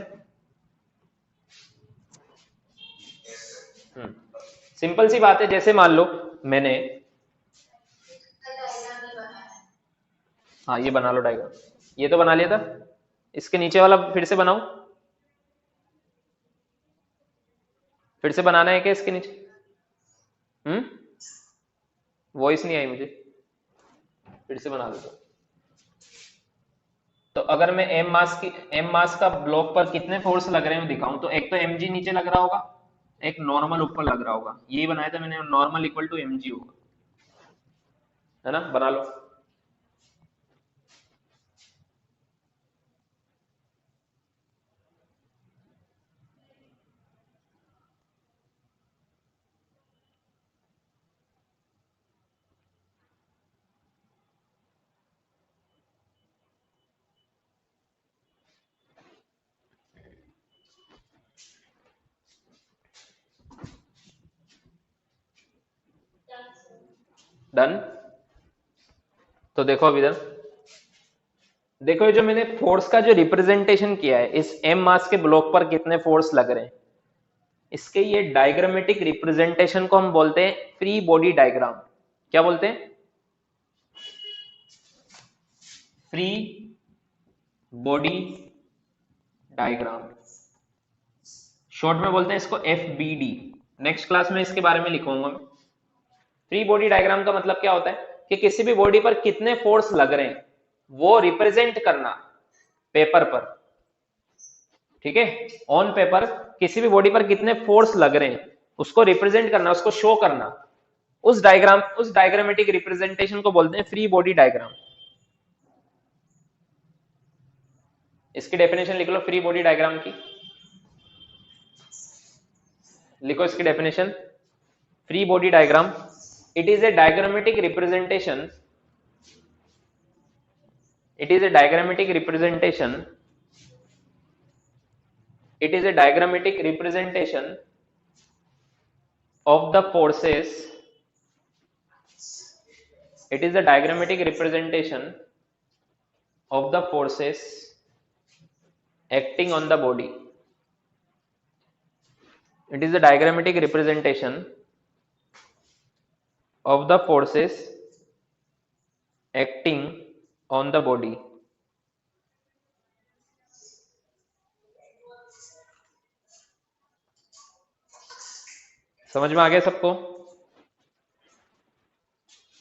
सिंपल सी बात है। जैसे मान लो मैंने हाँ ये बना लो डायग्राम, ये तो बना लिया था, इसके नीचे वाला फिर से बनाओ, फिर से बनाना है क्या इसके नीचे? वॉइस नहीं आई मुझे, फिर से बना दो। तो अगर मैं एम मास का ब्लॉक पर कितने फोर्स लग रहे हैं दिखाऊं तो एक तो mg नीचे लग रहा होगा, एक नॉर्मल ऊपर लग रहा होगा। ये बनाया था मैंने, नॉर्मल इक्वल टू mg होगा, है ना? बना लो। डन। तो देखो अब इधर देखो, ये जो मैंने फोर्स का जो रिप्रेजेंटेशन किया है, इस m मास के ब्लॉक पर कितने फोर्स लग रहे हैं, इसके ये डायग्रामेटिक रिप्रेजेंटेशन को हम बोलते हैं फ्री बॉडी डायग्राम। क्या बोलते हैं? फ्री बॉडी डायग्राम, शॉर्ट में बोलते हैं इसको FBD। नेक्स्ट क्लास में इसके बारे में लिखूंगा मैं। फ्री बॉडी डायग्राम का मतलब क्या होता है कि किसी भी बॉडी पर कितने फोर्स लग रहे हैं वो रिप्रेजेंट करना पेपर पर, ठीक है, ऑन पेपर किसी भी बॉडी पर कितने फोर्स लग रहे हैं उसको रिप्रेजेंट करना, उसको शो करना। उस डायग्रामेटिक रिप्रेजेंटेशन को बोलते हैं फ्री बॉडी डायग्राम। इसकी डेफिनेशन लिख लो फ्री बॉडी डायग्राम की, लिखो इसकी definition. Free body diagram, it is a diagrammatic representation, it is a diagrammatic representation, it is a diagrammatic representation of the forces, it is a diagrammatic representation of the forces acting on the body, it is a diagrammatic representation of the forces acting on the body। समझ में आ गया सबको?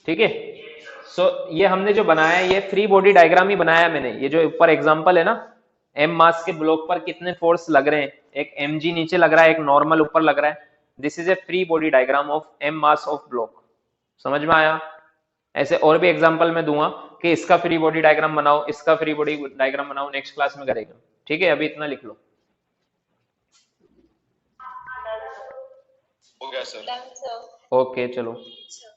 ठीक है। सो ये हमने जो बनाया है ये फ्री बॉडी डायग्राम ही बनाया मैंने। ये जो ऊपर एग्जांपल है ना, m मास के ब्लॉक पर कितने फोर्स लग रहे हैं, एक mg नीचे लग रहा है, एक नॉर्मल ऊपर लग रहा है। This is a free body diagram of m mass of block. समझ में आया? ऐसे और भी एग्जांपल मैं दूंगा कि इसका फ्री बॉडी डायग्राम बनाओ, इसका फ्री बॉडी डायग्राम बनाओ, नेक्स्ट क्लास में करेगा। ठीक है, अभी इतना लिख लो। हो गया सर। Done sir. ओके चलो। सर